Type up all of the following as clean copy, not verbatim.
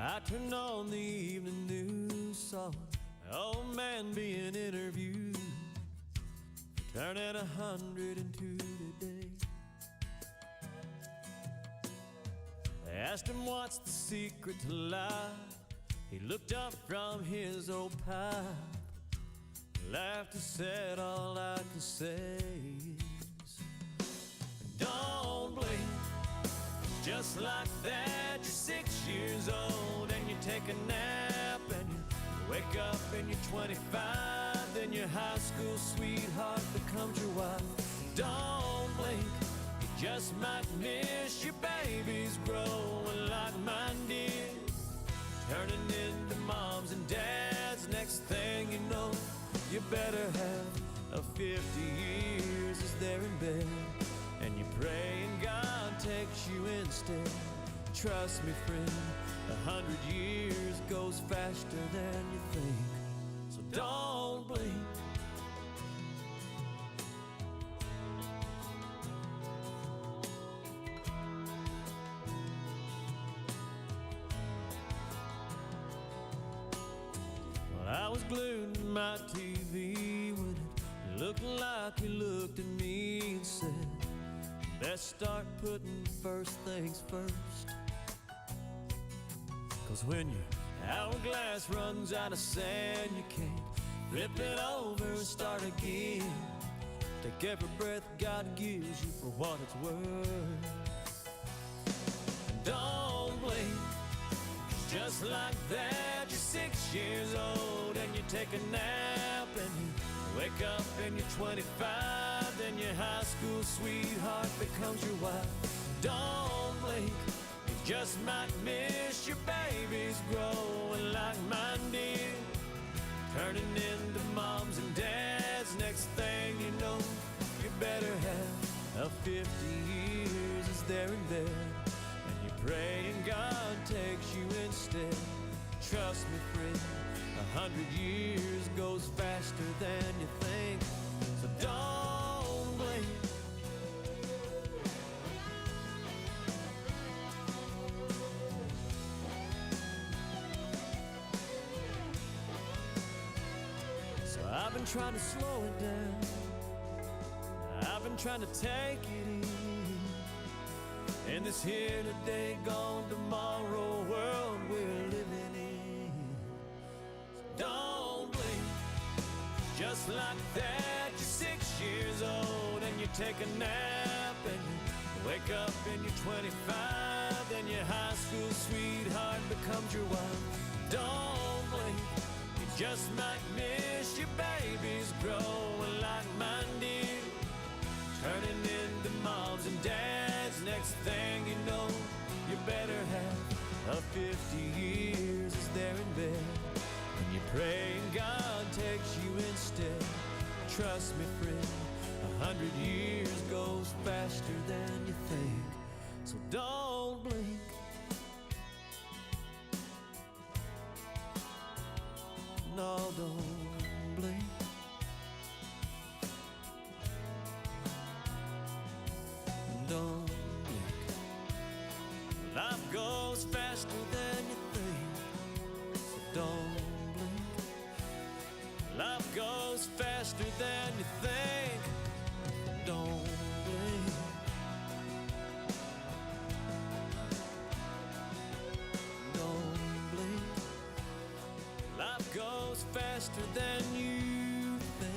I turned on the evening news, saw an old man being interviewed for turning 102 today. They asked him what's the secret to life. He looked up from his old pipe, laughed and said, all I can say is, don't blink. Just like that, you're 6 years old and you take a nap and you wake up and you're 25. Then your high school sweetheart becomes your wife. Don't blink, you just might miss your babies growing like mine did, turning into moms and dads. Next thing you know, you better have a 50 years as they're in bed, and you pray and God takes you instead. Trust me, friend, 100 years goes faster than you think. So don't blink. Well, I was glued to my TV when it looked like he looked at me and said, best start putting first things first. 'Cause when your hourglass runs out of sand, you can't flip it over and start again. Take every breath God gives you for what it's worth. And don't blink. Just like that, you're 6 years old and you take a nap and you wake up and you're 25. Then your high school sweetheart becomes your wife. Don't blink, you just might miss your babies growing like mine did, turning into moms and dads. Next thing you know, you better have a 50 years as they're in bed, and you pray and God takes you instead. Trust me, friend, 100 years goes faster than you think. So don't blink. So I've been trying to slow it down, I've been trying to take it easy in this here today, gone tomorrow world we're living in. So don't blink. Just like that, you're 6 years old and you take a nap and you wake up and you're 25. Then your high school sweetheart becomes your wife. Don't blink, you just might miss your babies growing like mine did, turning into moms and dads. Next thing you know, you better have a 50 years as they're in bed, and you pray and God takes you instead. Trust me, friend, 100 years goes faster than you think. So don't blink. No, don't blink. Don't blink. Life goes faster than you think. So don't blink. Life goes faster than you think. Don't blink. Don't blink. Life goes faster than you think.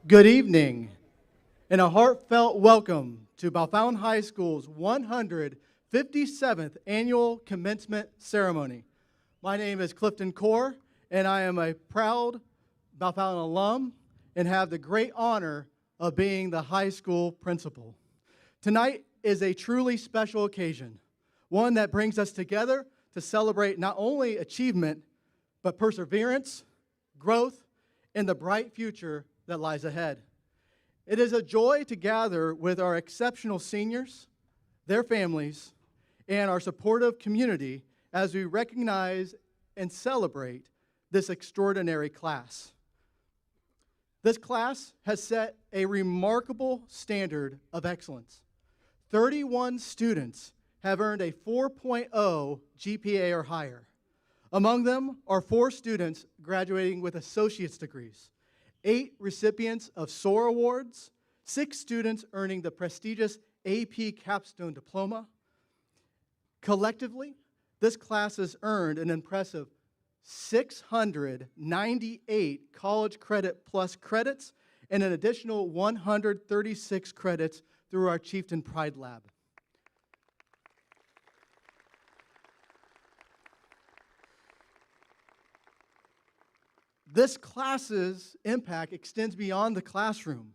Good evening, and a heartfelt welcome to Bellefontaine High School's 157th annual commencement ceremony. My name is Clifton Core, and I am a proud Bellefontaine alum and have the great honor of being the high school principal. Tonight is a truly special occasion, one that brings us together to celebrate not only achievement, but perseverance, growth, and the bright future that lies ahead. It is a joy to gather with our exceptional seniors, their families, and our supportive community as we recognize and celebrate this extraordinary class. This class has set a remarkable standard of excellence. 31 students have earned a 4.0 GPA or higher. Among them are 4 students graduating with associate's degrees, 8 recipients of SOAR awards, 6 students earning the prestigious AP Capstone Diploma. Collectively, this class has earned an impressive 698 college credit plus credits and an additional 136 credits through our Chieftain Pride Lab. This class's impact extends beyond the classroom.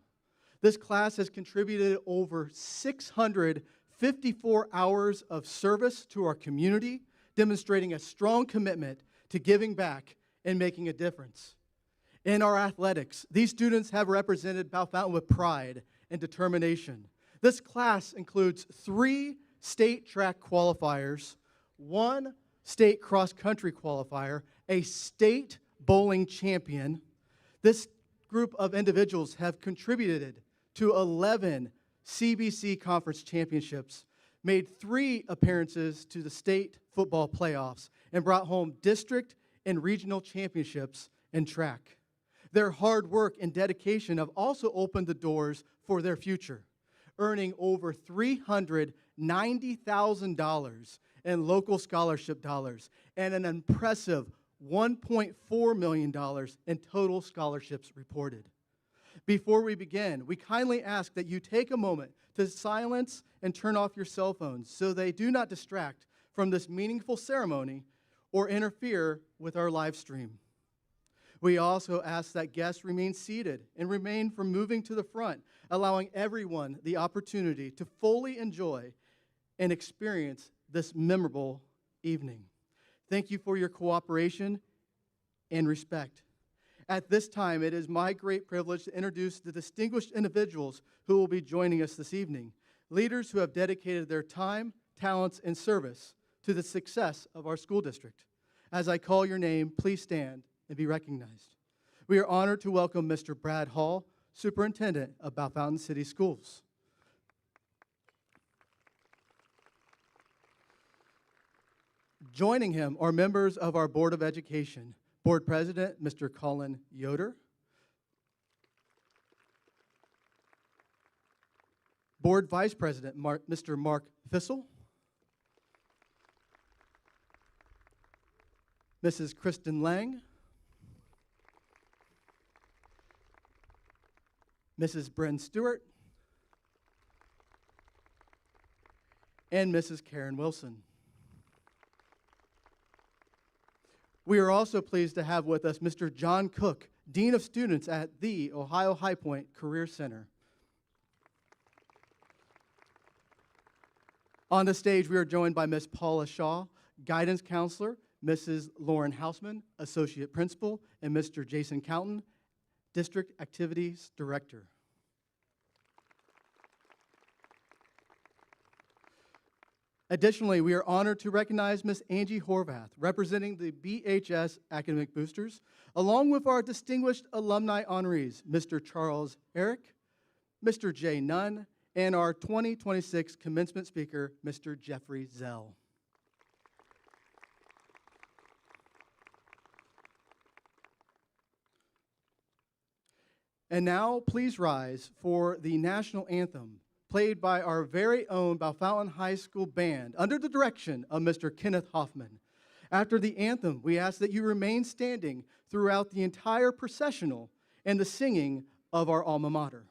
This class has contributed over 654 hours of service to our community, demonstrating a strong commitment to giving back and making a difference. In our athletics, these students have represented Bellefontaine with pride and determination. This class includes 3 state track qualifiers, 1 state cross-country qualifier, a state bowling champion. This group of individuals have contributed to 11 CBC conference championships, made 3 appearances to the state football playoffs, and brought home district and regional championships in track. Their hard work and dedication have also opened the doors for their future, earning over $390,000 in local scholarship dollars and an impressive $1.4 million in total scholarships reported. Before we begin, we kindly ask that you take a moment to silence and turn off your cell phones so they do not distract from this meaningful ceremony or interfere with our live stream. We also ask that guests remain seated and refrain from moving to the front, allowing everyone the opportunity to fully enjoy and experience this memorable evening. Thank you for your cooperation and respect. At this time, it is my great privilege to introduce the distinguished individuals who will be joining us this evening, leaders who have dedicated their time, talents, and service to the success of our school district. As I call your name, please stand and be recognized. We are honored to welcome Mr. Brad Hall, Superintendent of Bellefontaine City Schools. Joining him are members of our Board of Education, Board President, Mr. Colin Yoder, Board Vice President, Mr. Mark Fissel, Mrs. Kristen Lang, Mrs. Bryn Stewart, and Mrs. Karen Wilson. We are also pleased to have with us Mr. John Cook, Dean of Students at the Ohio High Point Career Center. On the stage, we are joined by Ms. Paula Shaw, Guidance Counselor, Mrs. Lauren Hausman, Associate Principal, and Mr. Jason Counton, District Activities Director. Additionally, we are honored to recognize Ms. Angie Horvath, representing the BHS Academic Boosters, along with our distinguished alumni honorees, Mr. Charles Eric, Mr. Jay Nunn, and our 2026 commencement speaker, Mr. Jeffrey Zell. And now, please rise for the national anthem, played by our very own Bellefontaine High School Band under the direction of Mr. Kenneth Hoffman. After the anthem, we ask that you remain standing throughout the entire processional and the singing of our alma mater.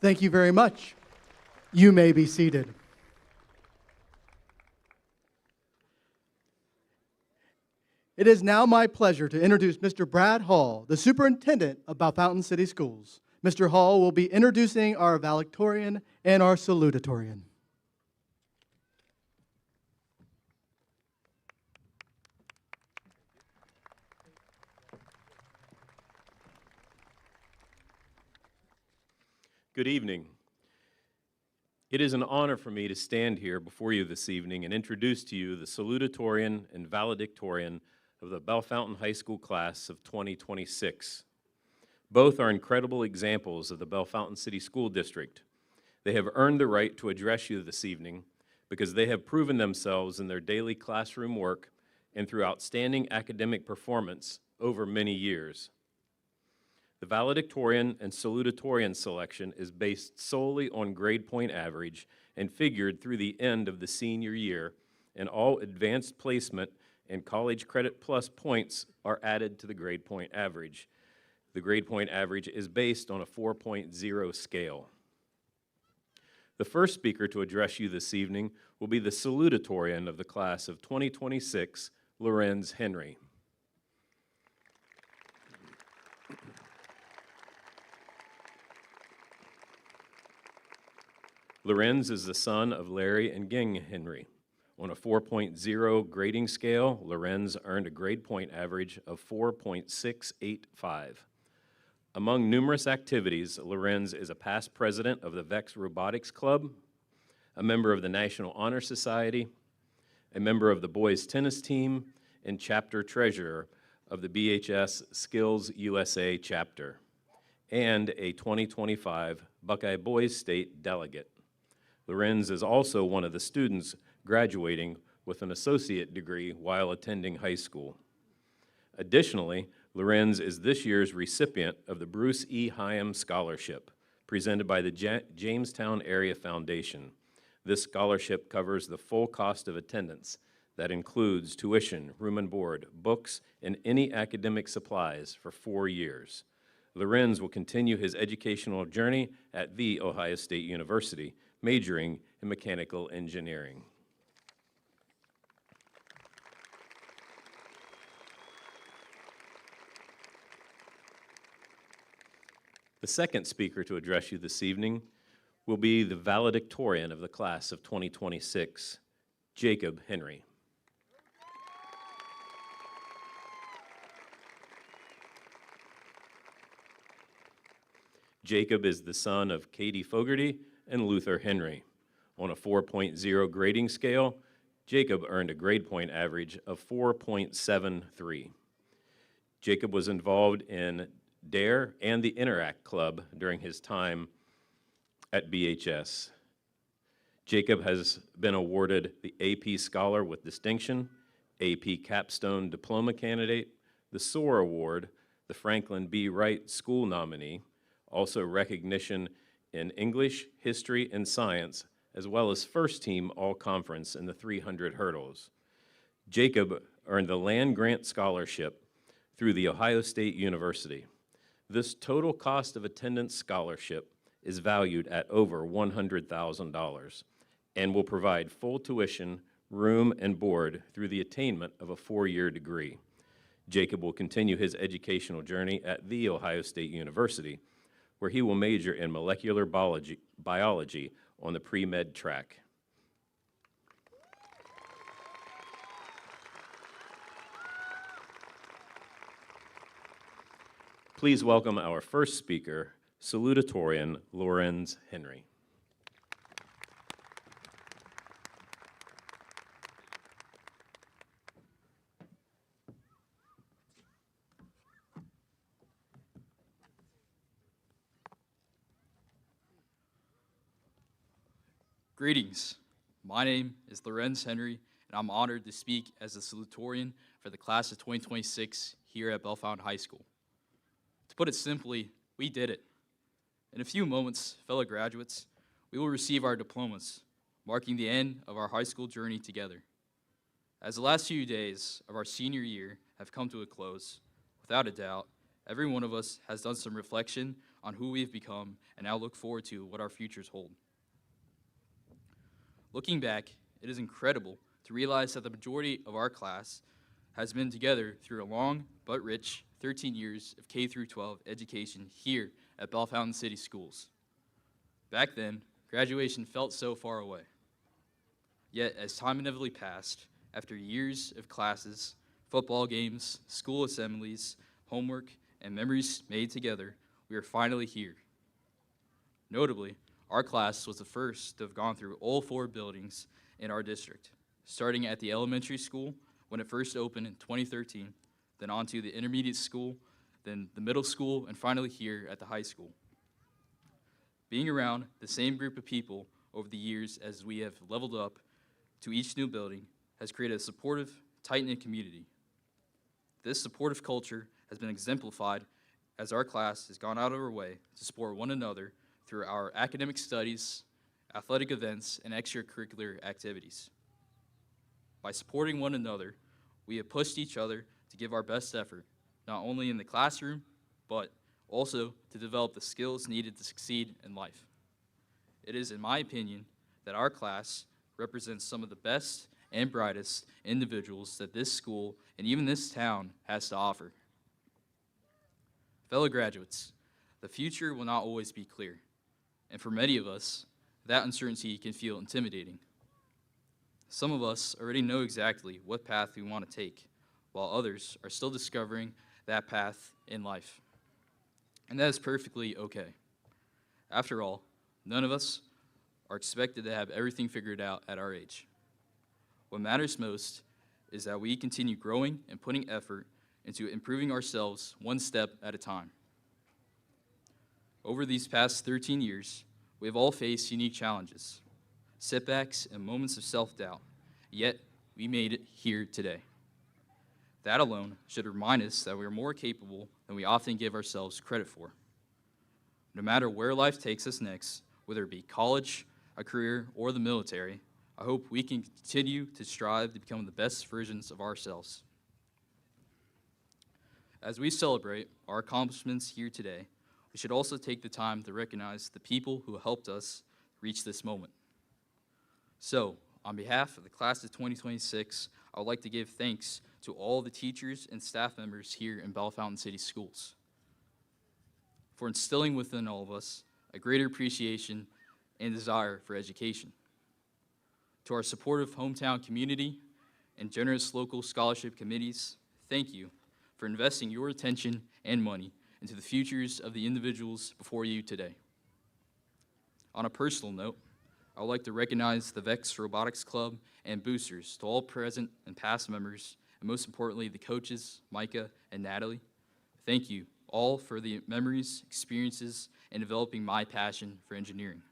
Thank you very much. You may be seated. It is now my pleasure to introduce Mr. Brad Hall, the superintendent of Bellefontaine City Schools. Mr. Hall will be introducing our valedictorian and our salutatorian. Good evening. It is an honor for me to stand here before you this evening and introduce to you the salutatorian and valedictorian of the Bellefontaine High School class of 2026. Both are incredible examples of the Bellefontaine City School District. They have earned the right to address you this evening because they have proven themselves in their daily classroom work and through outstanding academic performance over many years. The valedictorian and salutatorian selection is based solely on grade point average and figured through the end of the senior year, and all advanced placement and college credit plus points are added to the grade point average. The grade point average is based on a 4.0 scale. The first speaker to address you this evening will be the salutatorian of the class of 2026, Lorenz Henry. Lorenz is the son of Larry and Ging Henry. On a 4.0 grading scale, Lorenz earned a grade point average of 4.685. Among numerous activities, Lorenz is a past president of the VEX Robotics Club, a member of the National Honor Society, a member of the boys tennis team, and chapter treasurer of the BHS Skills USA chapter, and a 2025 Buckeye Boys State delegate. Lorenz is also one of the students graduating with an associate degree while attending high school. Additionally, Lorenz is this year's recipient of the Bruce E. Hyam Scholarship, presented by the Jamestown Area Foundation. This scholarship covers the full cost of attendance. That includes tuition, room and board, books, and any academic supplies for 4 years. Lorenz will continue his educational journey at The Ohio State University, majoring in mechanical engineering. The second speaker to address you this evening will be the valedictorian of the class of 2026, Jacob Henry. Jacob is the son of Katie Fogarty and Luther Henry. On a 4.0 grading scale, Jacob earned a grade point average of 4.73. Jacob was involved in DARE and the Interact Club during his time at BHS. Jacob has been awarded the AP Scholar with Distinction, AP Capstone Diploma Candidate, the SOAR Award, the Franklin B. Wright School Nominee, also recognition in English, History, and Science, as well as first team all-conference in the 300 hurdles. Jacob earned the Land Grant Scholarship through The Ohio State University. This total cost of attendance scholarship is valued at over $100,000 and will provide full tuition, room, and board through the attainment of a 4-year degree. Jacob will continue his educational journey at The Ohio State University, where he will major in molecular biology on the pre-med track. Please welcome our first speaker, salutatorian Lorenz Henry. Greetings. My name is Lorenz Henry, and I'm honored to speak as the salutatorian for the class of 2026 here at Bellefontaine High School. To put it simply, we did it. In a few moments, fellow graduates, we will receive our diplomas, marking the end of our high school journey together. As the last few days of our senior year have come to a close, without a doubt, every one of us has done some reflection on who we've become and now look forward to what our futures hold. Looking back, it is incredible to realize that the majority of our class has been together through a long but rich 13 years of K through 12 education here at Bellefontaine City Schools. Back then, graduation felt so far away. Yet, as time inevitably passed, after years of classes, football games, school assemblies, homework, and memories made together, we are finally here. Notably, our class was the first to have gone through all 4 buildings in our district, starting at the elementary school when it first opened in 2013, then onto the intermediate school, then the middle school, and finally here at the high school. Being around the same group of people over the years as we have leveled up to each new building has created a supportive, tight-knit community. This supportive culture has been exemplified as our class has gone out of our way to support one another through our academic studies, athletic events, and extracurricular activities. By supporting one another, we have pushed each other to give our best effort, not only in the classroom, but also to develop the skills needed to succeed in life. It is, in my opinion, that our class represents some of the best and brightest individuals that this school and even this town has to offer. Fellow graduates, the future will not always be clear, and for many of us, that uncertainty can feel intimidating. Some of us already know exactly what path we want to take, while others are still discovering that path in life. And that is perfectly okay. After all, none of us are expected to have everything figured out at our age. What matters most is that we continue growing and putting effort into improving ourselves one step at a time. Over these past 13 years, we have all faced unique challenges, setbacks, and moments of self-doubt, yet we made it here today. That alone should remind us that we are more capable than we often give ourselves credit for. No matter where life takes us next, whether it be college, a career, or the military, I hope we can continue to strive to become the best versions of ourselves. As we celebrate our accomplishments here today, we should also take the time to recognize the people who helped us reach this moment. So, on behalf of the class of 2026, I would like to give thanks to all the teachers and staff members here in Bellefontaine City Schools for instilling within all of us a greater appreciation and desire for education. To our supportive hometown community and generous local scholarship committees, thank you for investing your attention and money into the futures of the individuals before you today. On a personal note, I would like to recognize the VEX Robotics Club and boosters, to all present and past members, and most importantly, the coaches, Micah and Natalie. Thank you all for the memories, experiences, and developing my passion for engineering.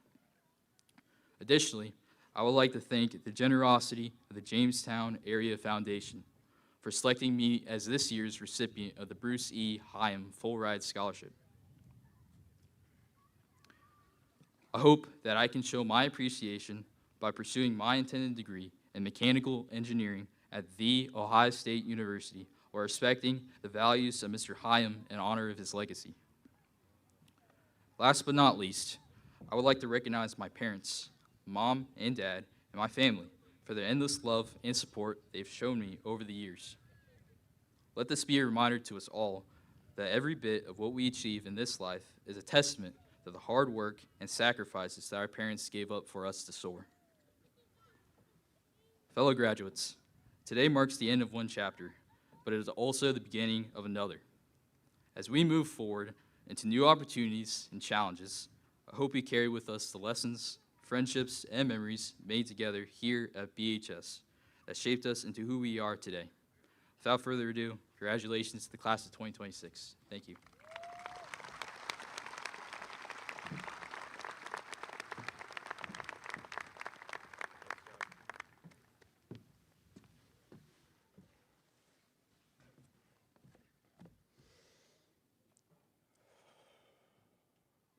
Additionally, I would like to thank the generosity of the Jamestown Area Foundation for selecting me as this year's recipient of the Bruce E. Hyam Full Ride Scholarship. I hope that I can show my appreciation by pursuing my intended degree in mechanical engineering at The Ohio State University, while respecting the values of Mr. Hyam in honor of his legacy. Last but not least, I would like to recognize my parents, Mom and Dad, and my family for their endless love and support they've shown me over the years. Let this be a reminder to us all that every bit of what we achieve in this life is a testament to the hard work and sacrifices that our parents gave up for us to soar. Fellow graduates, today marks the end of one chapter, but it is also the beginning of another. As we move forward into new opportunities and challenges, I hope we carry with us the lessons, friendships, and memories made together here at BHS that shaped us into who we are today. Without further ado, congratulations to the class of 2026. Thank you.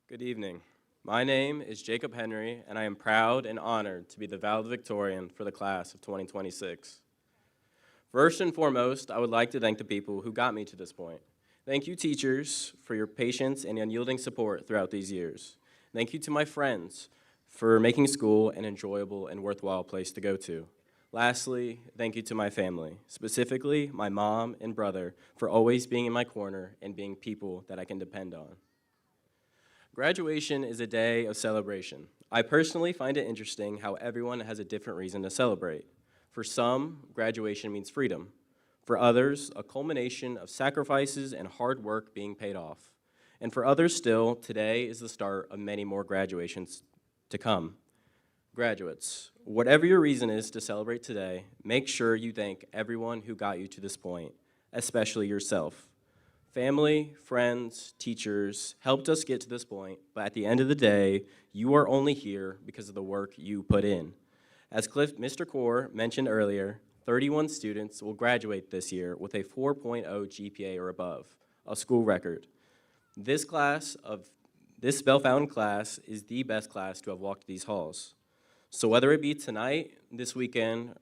Good evening. My name is Jacob Henry, and I am proud and honored to be the valedictorian for the class of 2026. First and foremost, I would like to thank the people who got me to this point. Thank you, teachers, for your patience and unyielding support throughout these years. Thank you to my friends for making school an enjoyable and worthwhile place to go to. Lastly, thank you to my family, specifically my mom and brother, for always being in my corner and being people that I can depend on. Graduation is a day of celebration. I personally find it interesting how everyone has a different reason to celebrate. For some, graduation means freedom. For others, a culmination of sacrifices and hard work being paid off. And for others still, today is the start of many more graduations to come. Graduates, whatever your reason is to celebrate today, make sure you thank everyone who got you to this point, especially yourself. Family, friends, teachers helped us get to this point, but at the end of the day, you are only here because of the work you put in. As Mr. Core mentioned earlier, 31 students will graduate this year with a 4.0 GPA or above, a school record. This Bellefontaine class is the best class to have walked these halls. So whether it be tonight, this weekend,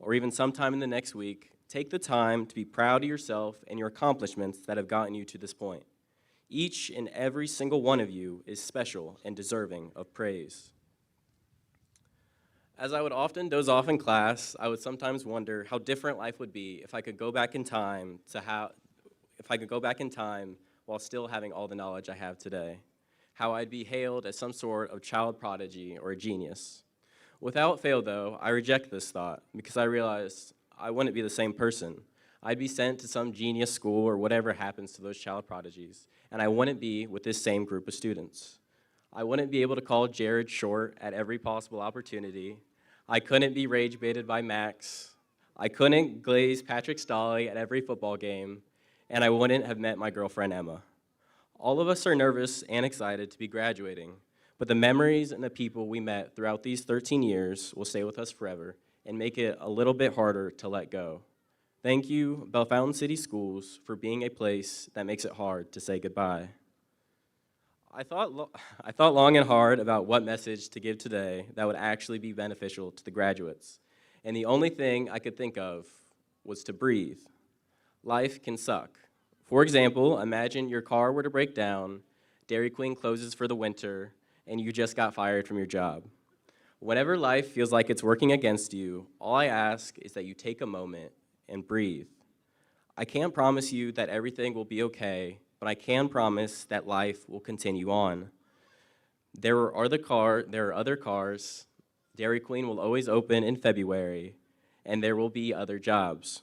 or even sometime in the next week, take the time to be proud of yourself and your accomplishments that have gotten you to this point. Each and every single one of you is special and deserving of praise. As I would often doze off in class, I would sometimes wonder how different life would be if I could go back in time while still having all the knowledge I have today. How I'd be hailed as some sort of child prodigy or a genius. Without fail, though, I reject this thought because I realized I wouldn't be the same person. I'd be sent to some genius school or whatever happens to those child prodigies, and I wouldn't be with this same group of students. I wouldn't be able to call Jared short at every possible opportunity. I couldn't be rage baited by Max. I couldn't glaze Patrick Stolley at every football game, and I wouldn't have met my girlfriend Emma. All of us are nervous and excited to be graduating, but the memories and the people we met throughout these 13 years will stay with us forever and make it a little bit harder to let go. Thank you, Bellefontaine City Schools, for being a place that makes it hard to say goodbye. I thought long and hard about what message to give today that would actually be beneficial to the graduates, and the only thing I could think of was to breathe. Life can suck. For example, imagine your car were to break down, Dairy Queen closes for the winter, and you just got fired from your job. Whenever life feels like it's working against you, all I ask is that you take a moment and breathe. I can't promise you that everything will be okay, but I can promise that life will continue on. There are other cars, Dairy Queen will always open in February, and there will be other jobs.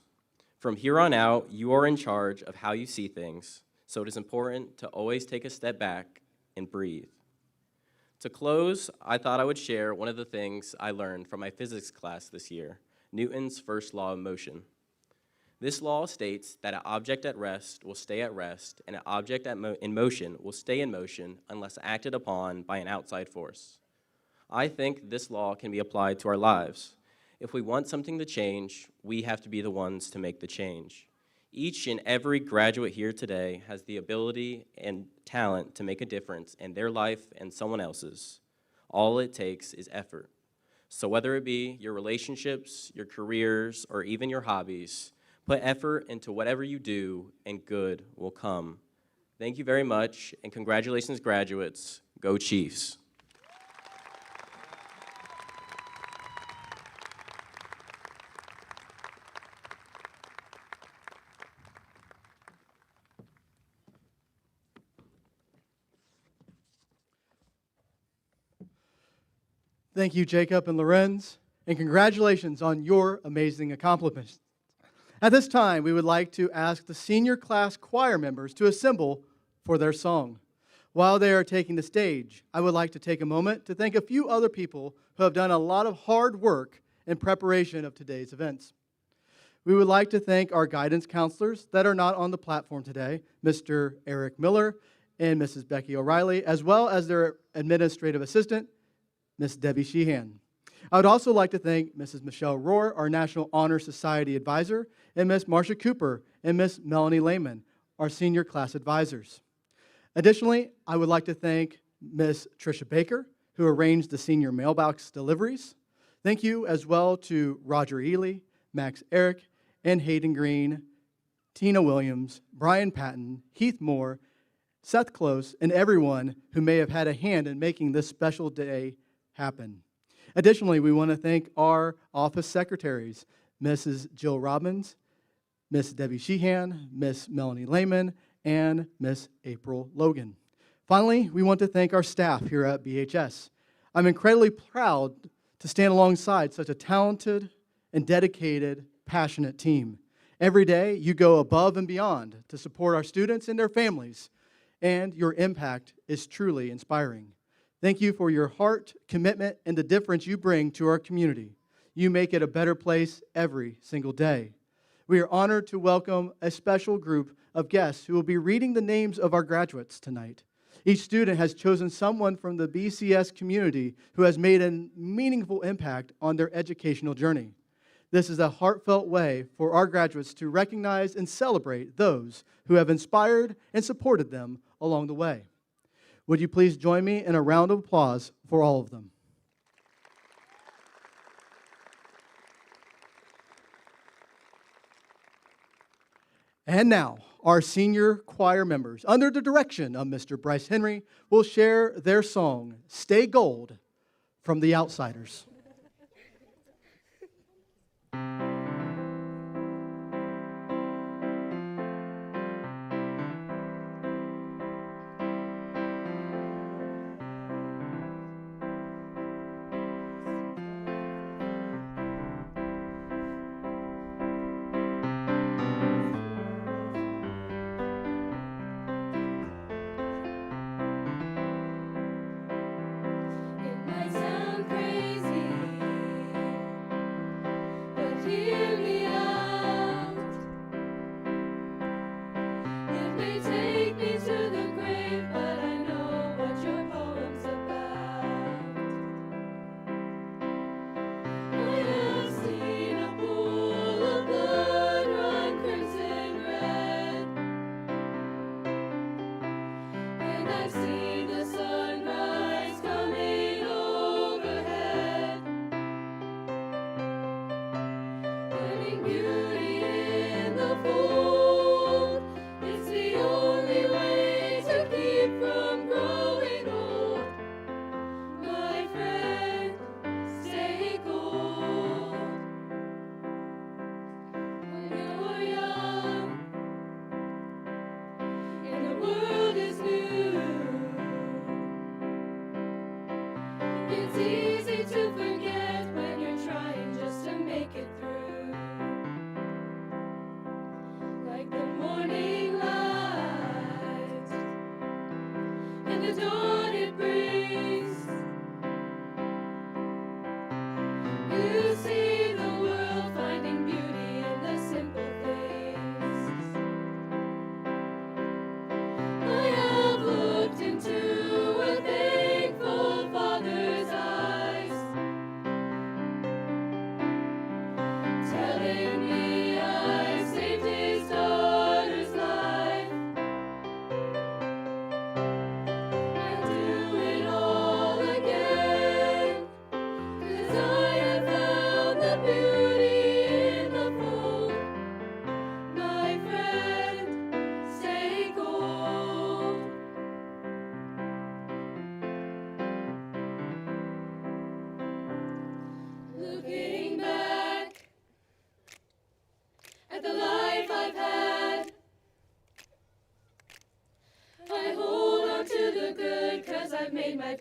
From here on out, you are in charge of how you see things, so it is important to always take a step back and breathe. To close, I thought I would share one of the things I learned from my physics class this year, Newton's first law of motion. This law states that an object at rest will stay at rest, and an object in motion will stay in motion unless acted upon by an outside force. I think this law can be applied to our lives. If we want something to change, we have to be the ones to make the change. Each and every graduate here today has the ability and talent to make a difference in their life and someone else's. All it takes is effort. So whether it be your relationships, your careers, or even your hobbies, put effort into whatever you do and good will come. Thank you very much, and congratulations, graduates. Go Chiefs. Thank you, Jacob and Lorenz, and congratulations on your amazing accomplishments. At this time, we would like to ask the senior class choir members to assemble for their song. While they are taking the stage, I would like to take a moment to thank a few other people who have done a lot of hard work in preparation of today's events. We would like to thank our guidance counselors that are not on the platform today, Mr. Eric Miller and Mrs. Becky O'Reilly, as well as their administrative assistant, Ms. Debbie Sheehan. I would also like to thank Mrs. Michelle Rohr, our National Honor Society advisor, and Ms. Marcia Cooper and Ms. Melanie Lehman, our senior class advisors. Additionally, I would like to thank Ms. Tricia Baker, who arranged the senior mailbox deliveries. Thank you as well to Roger Ely, Max Eric, and Hayden Green, Tina Williams, Brian Patton, Heath Moore, Seth Close, and everyone who may have had a hand in making this special day happen. Additionally, we want to thank our office secretaries, Mrs. Jill Robbins, Miss Debbie Sheehan, Miss Melanie Lehman, and Miss April Logan. Finally, we want to thank our staff here at BHS. I'm incredibly proud to stand alongside such a talented and dedicated, passionate team. Every day, you go above and beyond to support our students and their families, and your impact is truly inspiring. Thank you for your heart, commitment, and the difference you bring to our community. You make it a better place every single day. We are honored to welcome a special group of guests who will be reading the names of our graduates tonight. Each student has chosen someone from the BCS community who has made a meaningful impact on their educational journey. This is a heartfelt way for our graduates to recognize and celebrate those who have inspired and supported them along the way. Would you please join me in a round of applause for all of them? And now, our senior choir members, under the direction of Mr. Bryce Henry, will share their song, Stay Gold, from The Outsiders.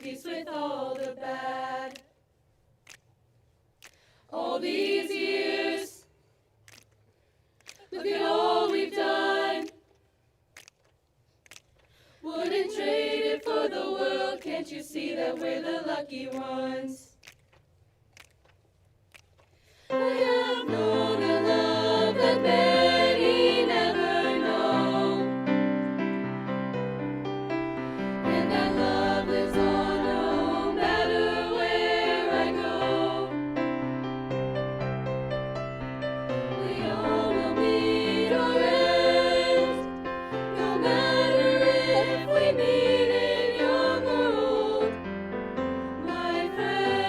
Peace with all the bad. All these years, look at all we've done. Wouldn't trade it for the world, can't you see that we're the lucky ones? I have known a love that many never know, and that love lives on. My friend.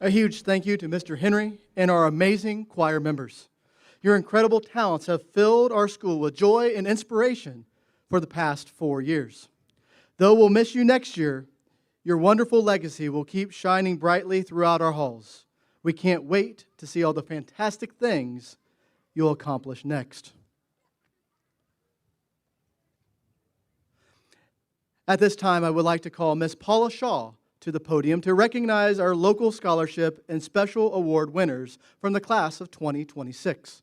A huge thank you to Mr. Henry and our amazing choir members. Your incredible talents have filled our school with joy and inspiration for the past 4 years. Though we'll miss you next year, your wonderful legacy will keep shining brightly throughout our halls. We can't wait to see all the fantastic things you'll accomplish next. At this time, I would like to call Miss Paula Shaw to the podium to recognize our local scholarship and special award winners from the class of 2026,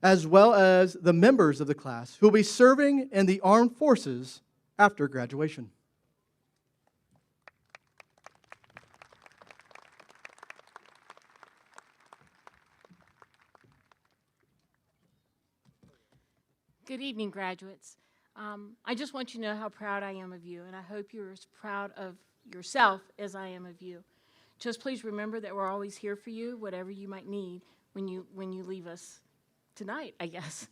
as well as the members of the class who will be serving in the armed forces after graduation. Good evening, graduates. I just want you to know how proud I am of you, and I hope you're as proud of yourself as I am of you. Just please remember that we're always here for you, whatever you might need when you leave us tonight, I guess.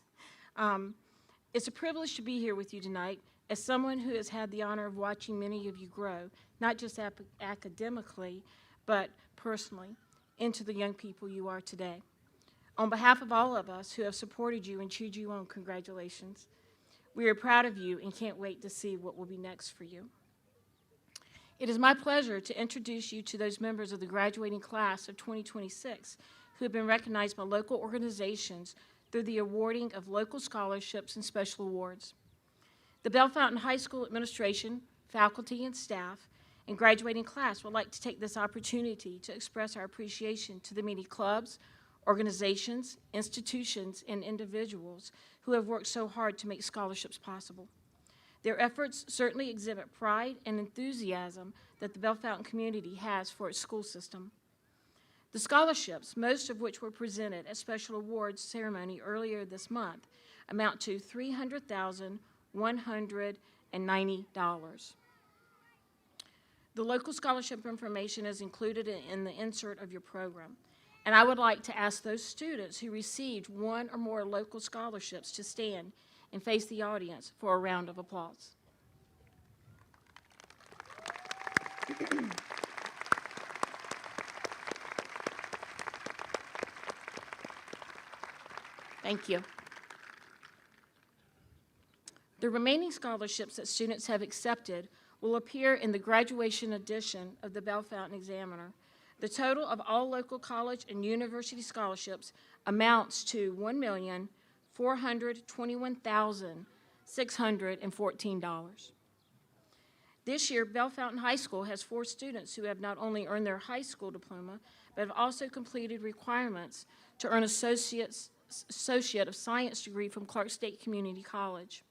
It's a privilege to be here with you tonight as someone who has had the honor of watching many of you grow, not just academically, but personally, into the young people you are today. On behalf of all of us who have supported you and cheered you on, congratulations. We are proud of you and can't wait to see what will be next for you. It is my pleasure to introduce you to those members of the graduating class of 2026 who have been recognized by local organizations through the awarding of local scholarships and special awards. The Bellefontaine High School administration, faculty, and staff, and graduating class would like to take this opportunity to express our appreciation to the many clubs, organizations, institutions, and individuals who have worked so hard to make scholarships possible. Their efforts certainly exhibit pride and enthusiasm that the Bellefontaine community has for its school system. The scholarships, most of which were presented at special awards ceremony earlier this month, amount to $300,190. The local scholarship information is included in the insert of your program. And I would like to ask those students who received one or more local scholarships to stand and face the audience for a round of applause. Thank you. The remaining scholarships that students have accepted will appear in the graduation edition of the Bellefontaine Examiner. The total of all local college and university scholarships amounts to $1,421,614. This year, Bellefontaine High School has 4 students who have not only earned their high school diploma, but have also completed requirements to earn Associate of Science degree from Clark State Community College.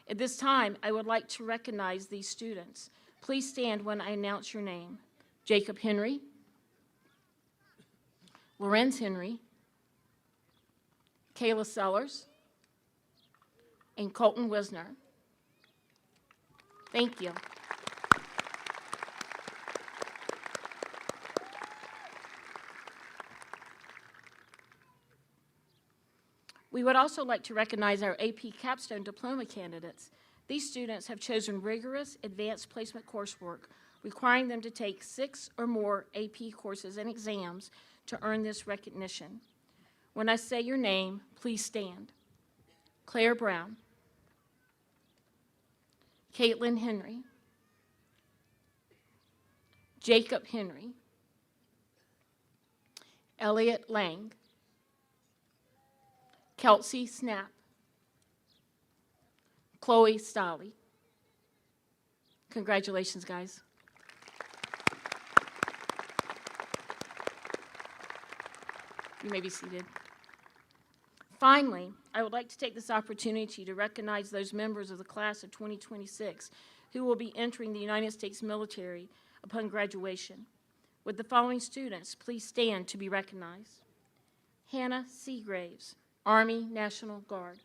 At this time, I would like to recognize these students. Please stand when I announce your name. Jacob Henry, Lorenz Henry, Kayla Sellers, and Colton Wisner. Thank you. We would also like to recognize our AP Capstone Diploma candidates. These students have chosen rigorous advanced placement coursework, requiring them to take 6 or more AP courses and exams to earn this recognition. When I say your name, please stand. Claire Brown, Caitlin Henry, Jacob Henry, Elliot Lang, Kelsey Snap, Chloe Stolley. Congratulations, guys. You may be seated. Finally, I would like to take this opportunity to recognize those members of the class of 2026 who will be entering the United States military upon graduation. Would the following students please stand to be recognized? Hannah Seagraves, Army National Guard.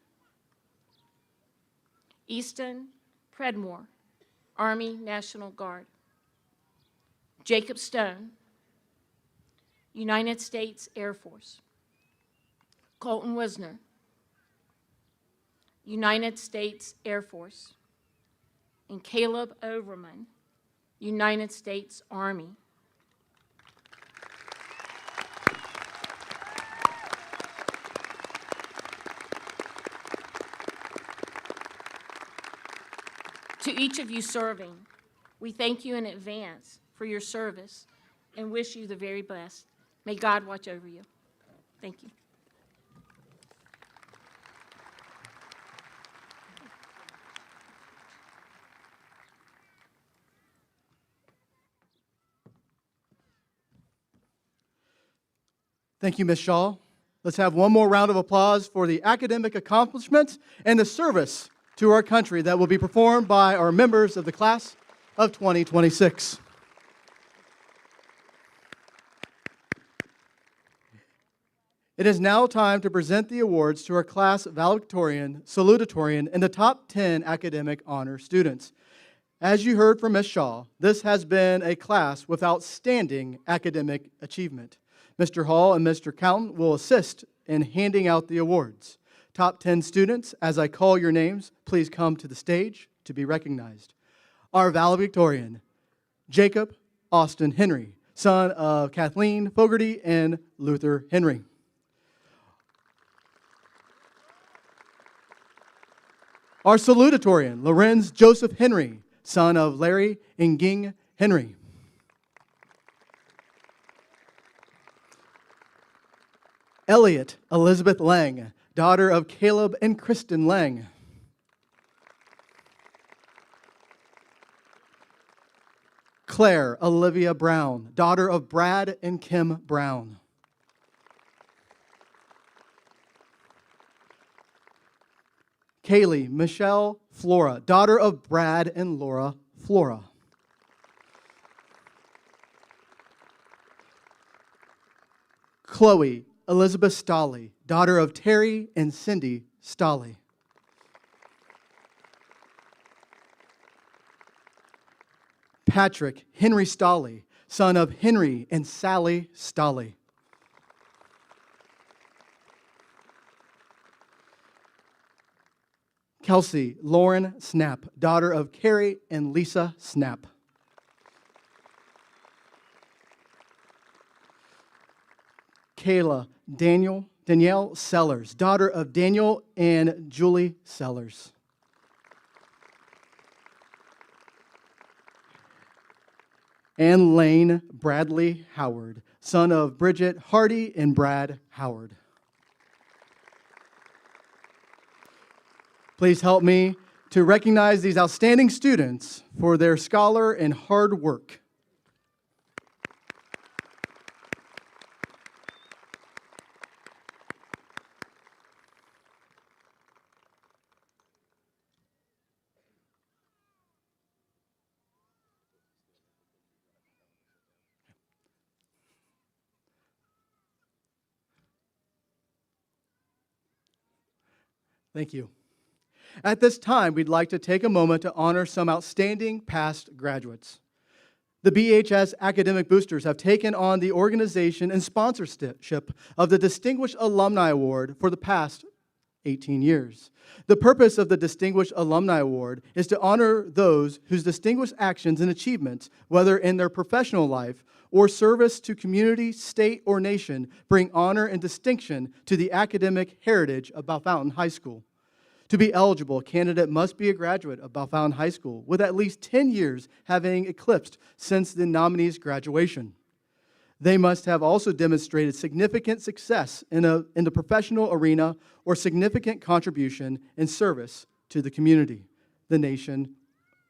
Easton Predmore, Army National Guard. Jacob Stone, United States Air Force. Colton Wisner, United States Air Force. And Caleb Overman, United States Army. each of you serving, we thank you in advance for your service and wish you the very best. May God watch over you. Thank you. Thank you, Ms. Shaw. Let's have one more round of applause for the academic accomplishments and the service to our country that will be performed by our members of the class of 2026. It is now time to present the awards to our class valedictorian, salutatorian, and the top 10 academic honor students. As you heard from Ms. Shaw, this has been a class with outstanding academic achievement. Mr. Hall and Mr. Counten will assist in handing out the awards. Top 10 students, as I call your names, please come to the stage to be recognized. Our valedictorian, Jacob Austin Henry, son of Kathleen Fogarty and Luther Henry. Our salutatorian, Lorenz Joseph Henry, son of Larry and Ging Henry. Elliot Elizabeth Lang, daughter of Caleb and Kristen Lang. Claire Olivia Brown, daughter of Brad and Kim Brown. Kaylee Michelle Flora, daughter of Brad and Laura Flora. Chloe Elizabeth Stolley, daughter of Terry and Cindy Stolley. Patrick Henry Stolley, son of Henry and Sally Stolley. Kelsey Lauren Snap, daughter of Carrie and Lisa Snap. Kayla Danielle Sellers, daughter of Daniel and Julie Sellers. And Lane Bradley Howard, son of Bridget Hardy and Brad Howard. Please help me to recognize these outstanding students for their scholar and hard work. Thank you. At this time, we'd like to take a moment to honor some outstanding past graduates. The BHS Academic Boosters have taken on the organization and sponsorship of the Distinguished Alumni Award for the past 18 years. The purpose of the Distinguished Alumni Award is to honor those whose distinguished actions and achievements, whether in their professional life or service to community, state, or nation, bring honor and distinction to the academic heritage of Bellefontaine High School. To be eligible, a candidate must be a graduate of Bellefontaine High School with at least 10 years having eclipsed since the nominee's graduation. They must have also demonstrated significant success in the professional arena or significant contribution and service to the community, the nation,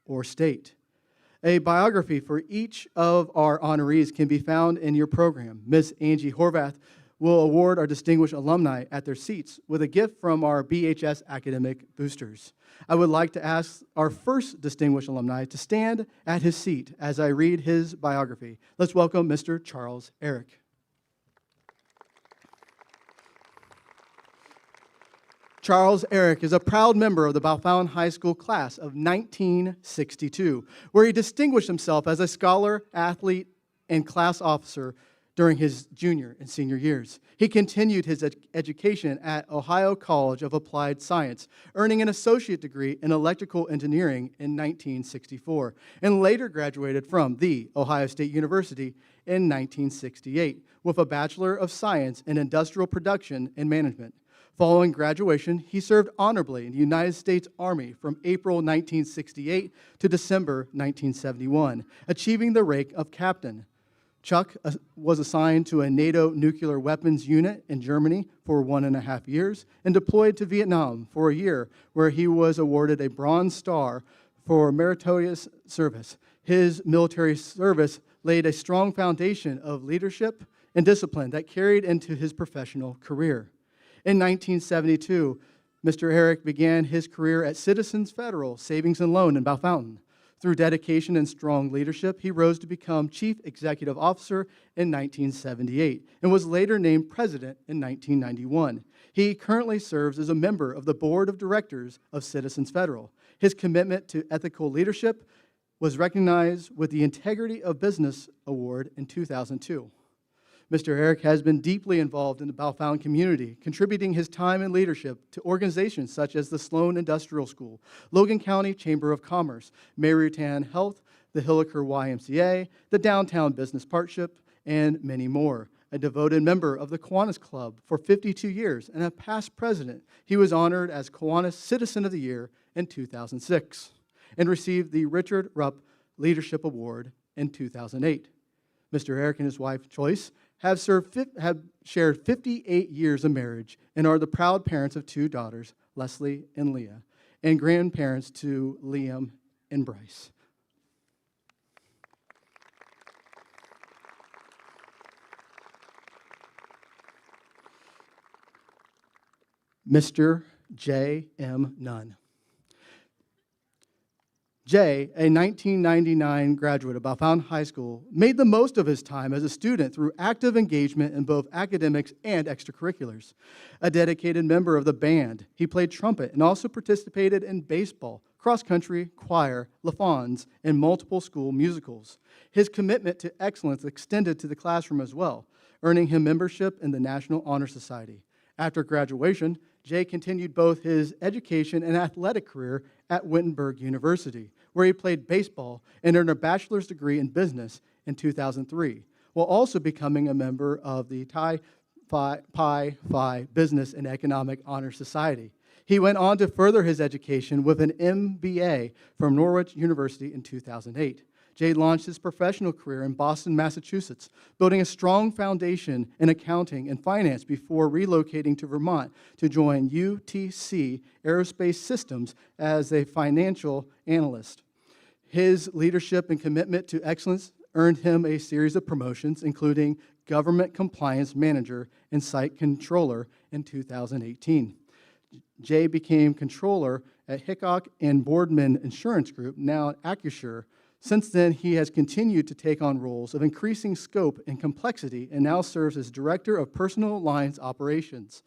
or state. A biography for each of our honorees can be found in your program. Ms. Angie Horvath will award our distinguished alumni at their seats with a gift from our BHS Academic Boosters. I would like to ask our first distinguished alumni to stand at his seat as I read his biography. Let's welcome Mr. Charles Eric. Charles Eric is a proud member of the Bellefontaine High School class of 1962, where he distinguished himself as a scholar, athlete, and class officer during his junior and senior years. He continued his education at Ohio College of Applied Science, earning an associate degree in electrical engineering in 1964, and later graduated from The Ohio State University in 1968 with a Bachelor of Science in Industrial Production and Management. Following graduation, he served honorably in the United States Army from April 1968 to December 1971, achieving the rank of captain. Chuck was assigned to a NATO nuclear weapons unit in Germany for 1.5 years and deployed to Vietnam for a year, where he was awarded a Bronze Star for meritorious service. His military service laid a strong foundation of leadership and discipline that carried into his professional career. In 1972, Mr. Eric began his career at Citizens Federal Savings and Loan in Bellefontaine. Through dedication and strong leadership, he rose to become Chief Executive Officer in 1978 and was later named President in 1991. He currently serves as a member of the Board of Directors of Citizens Federal. His commitment to ethical leadership was recognized with the Integrity of Business Award in 2002. Mr. Eric has been deeply involved in the Bellefontaine community, contributing his time and leadership to organizations such as the Sloan Industrial School, Logan County Chamber of Commerce, Marytown Health, the Hilliker YMCA, the Downtown Business Partnership, and many more. A devoted member of the Kiwanis Club for 52 years and a past president, he was honored as Kiwanis Citizen of the Year in 2006 and received the Richard Rupp Leadership Award in 2008. Mr. Eric and his wife, Joyce, have shared 58 years of marriage and are the proud parents of 2 daughters, Leslie and Leah, and grandparents to Liam and Bryce. Mr. J. M. Nunn. Jay, a 1999 graduate of Bellefontaine High School, made the most of his time as a student through active engagement in both academics and extracurriculars. A dedicated member of the band, he played trumpet and also participated in baseball, cross-country, choir, La Fonz, and multiple school musicals. His commitment to excellence extended to the classroom as well, earning him membership in the National Honor Society. After graduation, Jay continued both his education and athletic career at Wittenberg University, where he played baseball and earned a bachelor's degree in business in 2003, while also becoming a member of the Pi Phi Business and Economic Honor Society. He went on to further his education with an MBA from Norwich University in 2008. Jay launched his professional career in Boston, Massachusetts, building a strong foundation in accounting and finance before relocating to Vermont to join UTC Aerospace Systems as a financial analyst. His leadership and commitment to excellence earned him a series of promotions, including Government Compliance Manager and Site Controller in 2018. Jay became controller at Hickok and Boardman Insurance Group, now at Accusure. Since then, he has continued to take on roles of increasing scope and complexity and now serves as Director of Personal Lines Operations,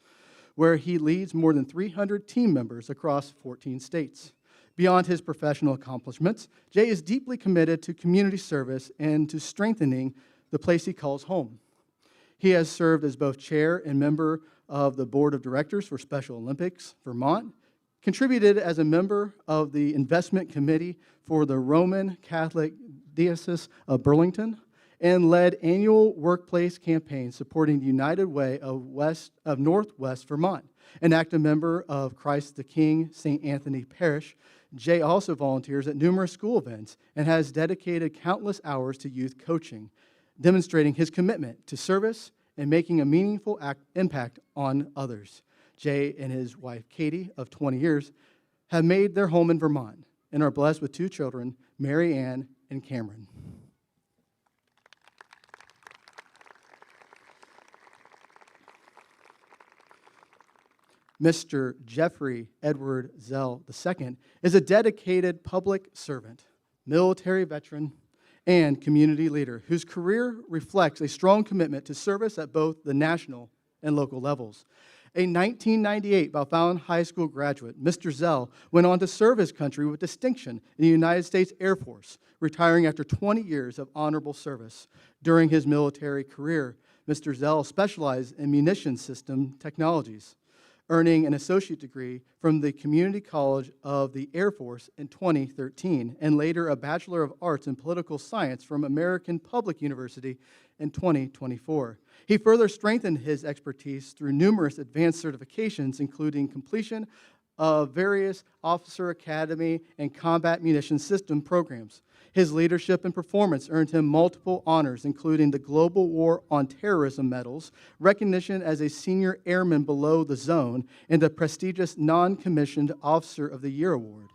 where he leads more than 300 team members across 14 states. Beyond his professional accomplishments, Jay is deeply committed to community service and to strengthening the place he calls home. He has served as both chair and member of the Board of Directors for Special Olympics Vermont, contributed as a member of the Investment Committee for the Roman Catholic Diocese of Burlington, and led annual workplace campaigns supporting the United Way of Northwest Vermont. An active member of Christ the King St. Anthony Parish, Jay also volunteers at numerous school events and has dedicated countless hours to youth coaching, demonstrating his commitment to service and making a meaningful impact on others. Jay and his wife, Katie, of 20 years, have made their home in Vermont and are blessed with 2 children, Mary Ann and Cameron. Mr. Jeffrey Edward Zell II is a dedicated public servant, military veteran, and community leader whose career reflects a strong commitment to service at both the national and local levels. A 1998 Bellefontaine High School graduate, Mr. Zell went on to serve his country with distinction in the United States Air Force, retiring after 20 years of honorable service. During his military career, Mr. Zell specialized in munition system technologies. earning an associate degree from the Community College of the Air Force in 2013, and later a Bachelor of Arts in Political Science from American Public University in 2024. He further strengthened his expertise through numerous advanced certifications, including completion of various Officer Academy and Combat Munition System programs. His leadership and performance earned him multiple honors, including the Global War on Terrorism medals, recognition as a senior airman below the zone, and the prestigious Non-Commissioned Officer of the Year award.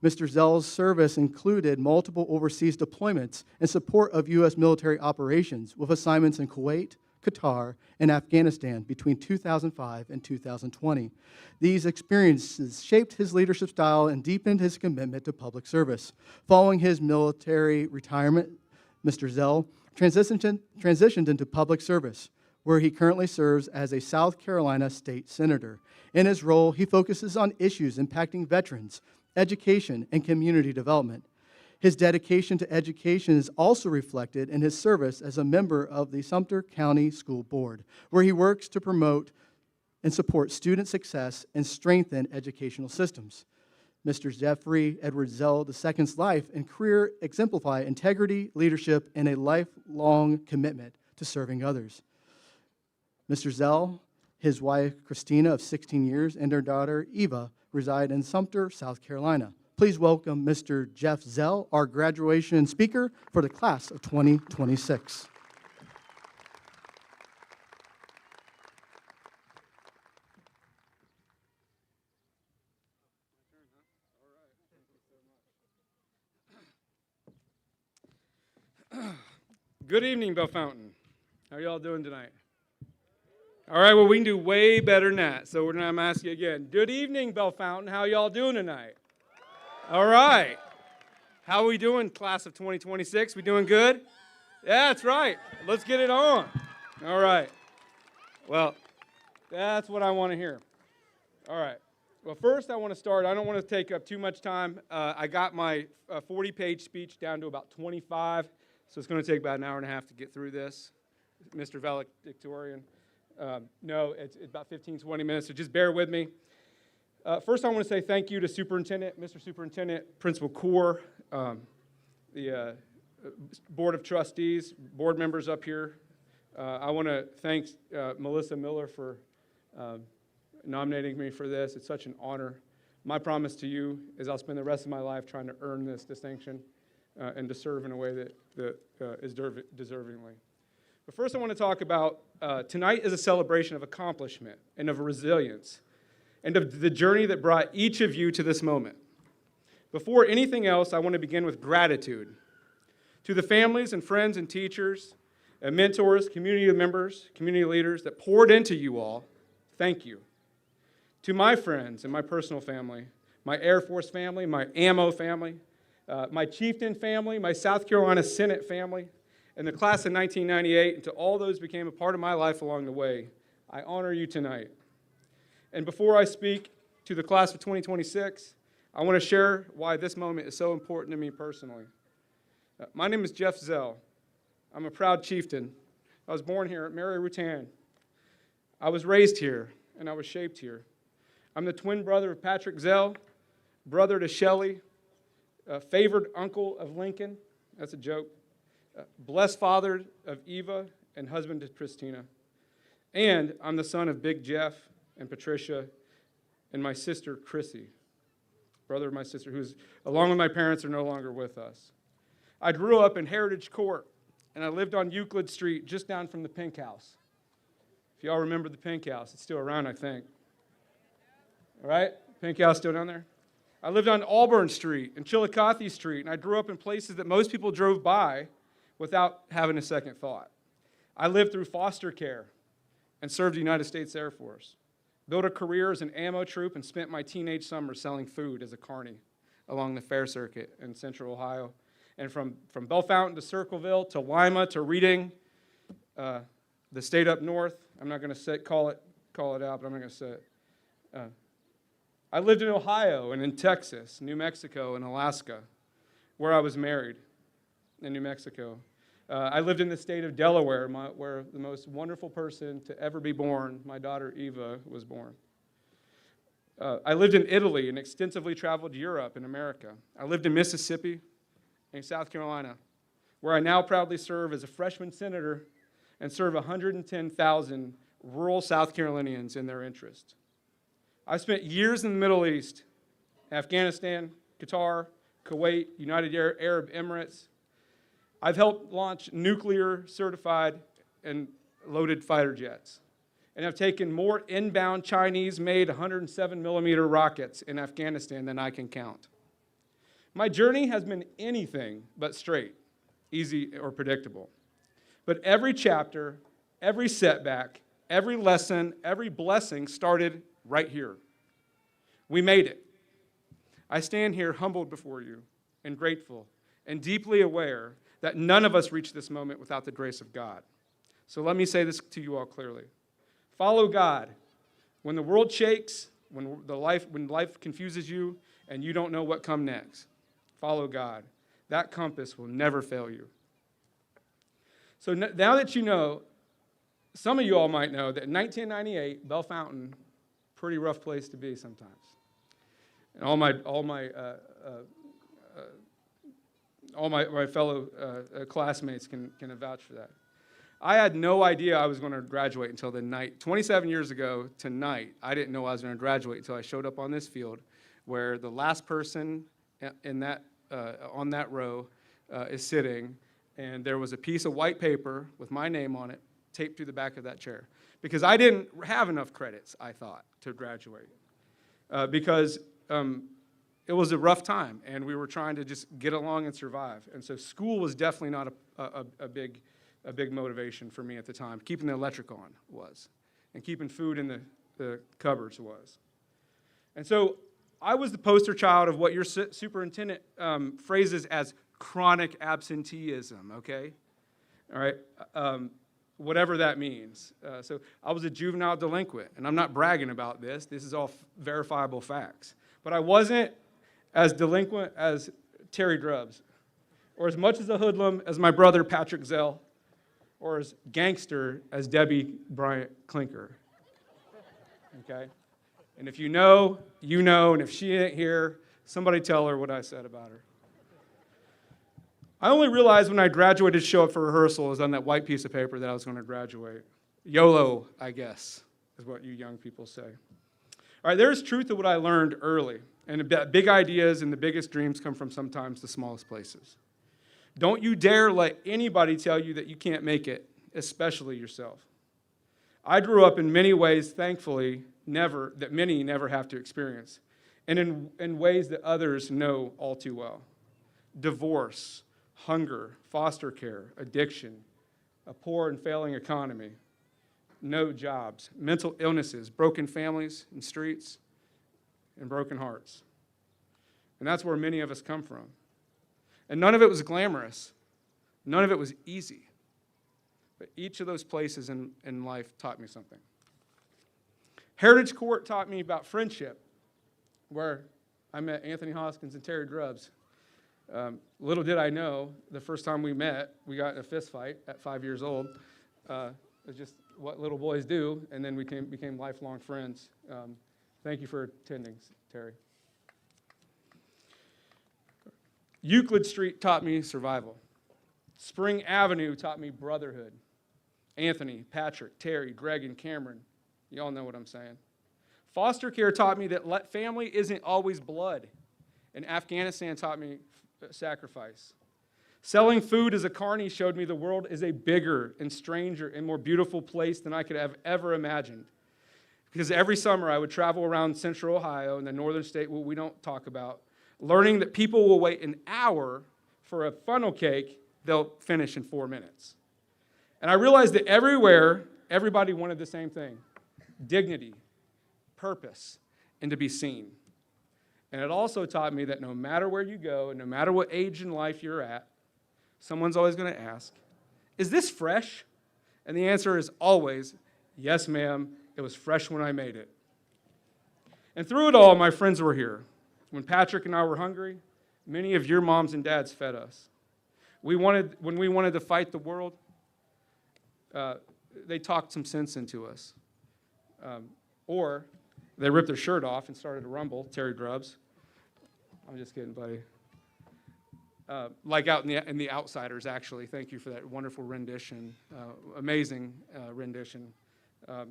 Mr. Zell's service included multiple overseas deployments in support of U.S. military operations, with assignments in Kuwait, Qatar, and Afghanistan between 2005 and 2020. These experiences shaped his leadership style and deepened his commitment to public service. Following his military retirement, Mr. Zell transitioned into public service, where he currently serves as a South Carolina state senator. In his role, he focuses on issues impacting veterans, education, and community development. His dedication to education is also reflected in his service as a member of the Sumter County School Board, where he works to promote and support student success and strengthen educational systems. Mr. Jeffrey Edward Zell II's life and career exemplify integrity, leadership, and a lifelong commitment to serving others. Mr. Zell, his wife Christina of 16 years, and their daughter Eva reside in Sumter, South Carolina. Please welcome Mr. Jeff Zell, our graduation speaker for the class of 2026. Good evening, Bellefontaine. How are y'all doing tonight? All right, well, we can do way better than that. So I'm going to ask you again. Good evening, Bellefontaine. How y'all doing tonight? All right. How are we doing, class of 2026? We doing good? Yeah, that's right. Let's get it on. All right. Well, that's what I want to hear. All right. Well, first I want to start. I don't want to take up too much time. I got my 40-page speech down to about 25, so it's going to take about an hour and a half to get through this. Mr. Valedictorian. No, it's about 15, 20 minutes, so just bear with me. First, I want to say thank you to Superintendent, Mr. Superintendent, Principal Core, the Board of Trustees, board members up here. I want to thank Melissa Miller for nominating me for this. It's such an honor. My promise to you is I'll spend the rest of my life trying to earn this distinction and to serve in a way that is deservingly. But first I want to talk about tonight is a celebration of accomplishment and of resilience and of the journey that brought each of you to this moment. Before anything else, I want to begin with gratitude. To the families and friends and teachers, and mentors, community members, community leaders that poured into you all, thank you. To my friends and my personal family, my Air Force family, my ammo family, my Chieftain family, my South Carolina Senate family, and the class of 1998, and to all those who became a part of my life along the way, I honor you tonight. And before I speak to the class of 2026, I want to share why this moment is so important to me personally. My name is Jeff Zell. I'm a proud chieftain. I was born here at Mary Rutan. I was raised here, and I was shaped here. I'm the twin brother of Patrick Zell, brother to Shelley, favored uncle of Lincoln. That's a joke. Blessed father of Eva and husband to Christina. And I'm the son of Big Jeff and Patricia and my sister Chrissy, brother of my sister, who's, along with my parents, are no longer with us. I grew up in Heritage Court, and I lived on Euclid Street, just down from the Pink House. If y'all remember the Pink House, it's still around, I think. All right? Pink House still down there? I lived on Auburn Street and Chillicothe Street, and I grew up in places that most people drove by without having a second thought. I lived through foster care and served the United States Air Force, built a career as an ammo troop, and spent my teenage summer selling food as a carny along the Fair Circuit in Central Ohio. And from Bellefontaine to Circleville to Lima to Reading, the state up north, I'm not going to call it out, but I'm not going to say it. I lived in Ohio and in Texas, New Mexico, and Alaska, where I was married in New Mexico. I lived in the state of Delaware, where the most wonderful person to ever be born, my daughter Eva, was born. I lived in Italy and extensively traveled Europe and America. I lived in Mississippi and South Carolina, where I now proudly serve as a freshman senator and serve 110,000 rural South Carolinians in their interest. I spent years in the Middle East, Afghanistan, Qatar, Kuwait, United Arab Emirates. I've helped launch nuclear certified and loaded fighter jets, and have taken more inbound Chinese-made 107mm rockets in Afghanistan than I can count. My journey has been anything but straight, easy, or predictable. But every chapter, every setback, every lesson, every blessing started right here. We made it. I stand here humbled before you and grateful and deeply aware that none of us reached this moment without the grace of God. So let me say this to you all clearly. Follow God. When the world shakes, when life confuses you and you don't know what comes next, follow God. That compass will never fail you. So now that you know, some of you all might know that in 1998, Bellefontaine, pretty rough place to be sometimes. And all my fellow classmates can vouch for that. I had no idea I was going to graduate until the night. 27 years ago tonight, I didn't know I was going to graduate until I showed up on this field, where the last person in that on that row is sitting, and there was a piece of white paper with my name on it taped to the back of that chair. Because I didn't have enough credits, I thought, to graduate. Because it was a rough time, and we were trying to just get along and survive. And so school was definitely not a big motivation for me at the time. Keeping the electric on was, and keeping food in the cupboards was. And so I was the poster child of what your superintendent phrases as chronic absenteeism, okay? All right, whatever that means. So I was a juvenile delinquent, and I'm not bragging about this. This is all verifiable facts. But I wasn't as delinquent as Terry Drubbs, or as much as a hoodlum as my brother Patrick Zell, or as gangster as Debbie Bryant Clinker. Okay? And if you know, you know, and if she ain't here, somebody tell her what I said about her. I only realized when I graduated to show up for rehearsal was on that white piece of paper that I was going to graduate. YOLO, I guess, is what you young people say. All right, there's truth to what I learned early. And the big ideas and the biggest dreams come from sometimes the smallest places. Don't you dare let anybody tell you that you can't make it, especially yourself. I grew up in many ways, thankfully, that many never have to experience, and in ways that others know all too well. Divorce, hunger, foster care, addiction, a poor and failing economy, no jobs, mental illnesses, broken families and streets, and broken hearts. And that's where many of us come from. And none of it was glamorous. None of it was easy. But each of those places in life taught me something. Heritage Court taught me about friendship, where I met Anthony Hoskins and Terry Drubbs. Little did I know, the first time we met, we got in a fist fight at 5 years old. It's just what little boys do, and then we became lifelong friends. Thank you for attending, Terry. Euclid Street taught me survival. Spring Avenue taught me brotherhood. Anthony, Patrick, Terry, Greg, and Cameron, you all know what I'm saying. Foster care taught me that family isn't always blood. And Afghanistan taught me sacrifice. Selling food as a carny showed me the world is a bigger and stranger and more beautiful place than I could have ever imagined. Because every summer I would travel around central Ohio and the northern state, what we don't talk about, learning that people will wait an hour for a funnel cake they'll finish in 4 minutes. And I realized that everywhere, everybody wanted the same thing: dignity, purpose, and to be seen. And it also taught me that no matter where you go and no matter what age in life you're at, someone's always going to ask, "Is this fresh?" And the answer is always, "Yes, ma'am, it was fresh when I made it." And through it all, my friends were here. When Patrick and I were hungry, many of your moms and dads fed us. When we wanted to fight the world, they talked some sense into us. Or They ripped their shirt off and started to rumble, Terry Grubbs. I'm just kidding, buddy. Like out in the Outsiders, actually. Thank you for that wonderful rendition, amazing rendition. So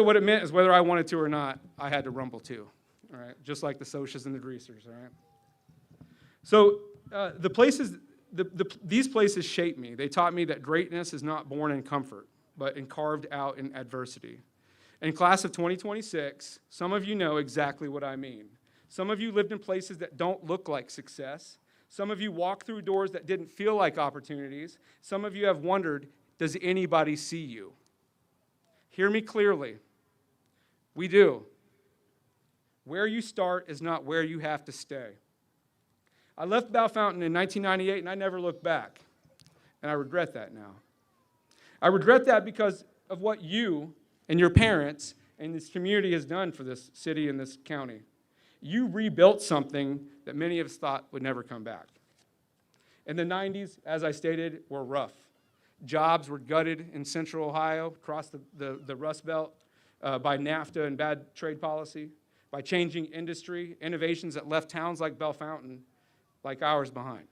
what it meant is whether I wanted to or not, I had to rumble too, all right? Just like the Socias and the Greasers, all right? So these places shaped me. They taught me that greatness is not born in comfort, but carved out in adversity. In class of 2026, some of you know exactly what I mean. Some of you lived in places that don't look like success. Some of you walked through doors that didn't feel like opportunities. Some of you have wondered, does anybody see you? Hear me clearly. We do. Where you start is not where you have to stay. I left Bellefontaine in 1998, and I never looked back. And I regret that now. I regret that because of what you and your parents and this community has done for this city and this county. You rebuilt something that many of us thought would never come back. In the 90s, as I stated, were rough. Jobs were gutted in central Ohio, across the Rust Belt, by NAFTA and bad trade policy, by changing industry, innovations that left towns like Bellefontaine, like ours, behind.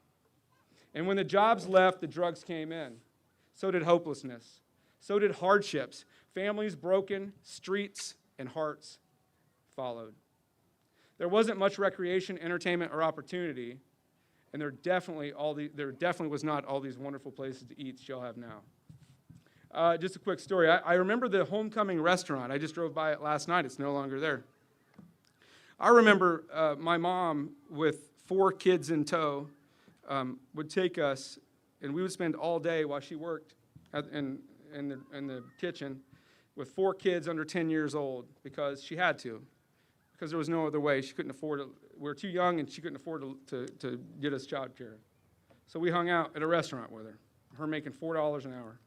And when the jobs left, the drugs came in. So did hopelessness. So did hardships. Families broken, streets, and hearts followed. There wasn't much recreation, entertainment, or opportunity, and there definitely was not all these wonderful places to eat that y'all have now. Just a quick story. I remember the Homecoming restaurant. I just drove by it last night. It's no longer there. I remember my mom, with 4 kids in tow, would take us, and we would spend all day while she worked in the kitchen with 4 kids under 10 years old because she had to. Because there was no other way. She couldn't afford it. We were too young, and she couldn't afford to get us child care. So we hung out at a restaurant with her making $4 an hour.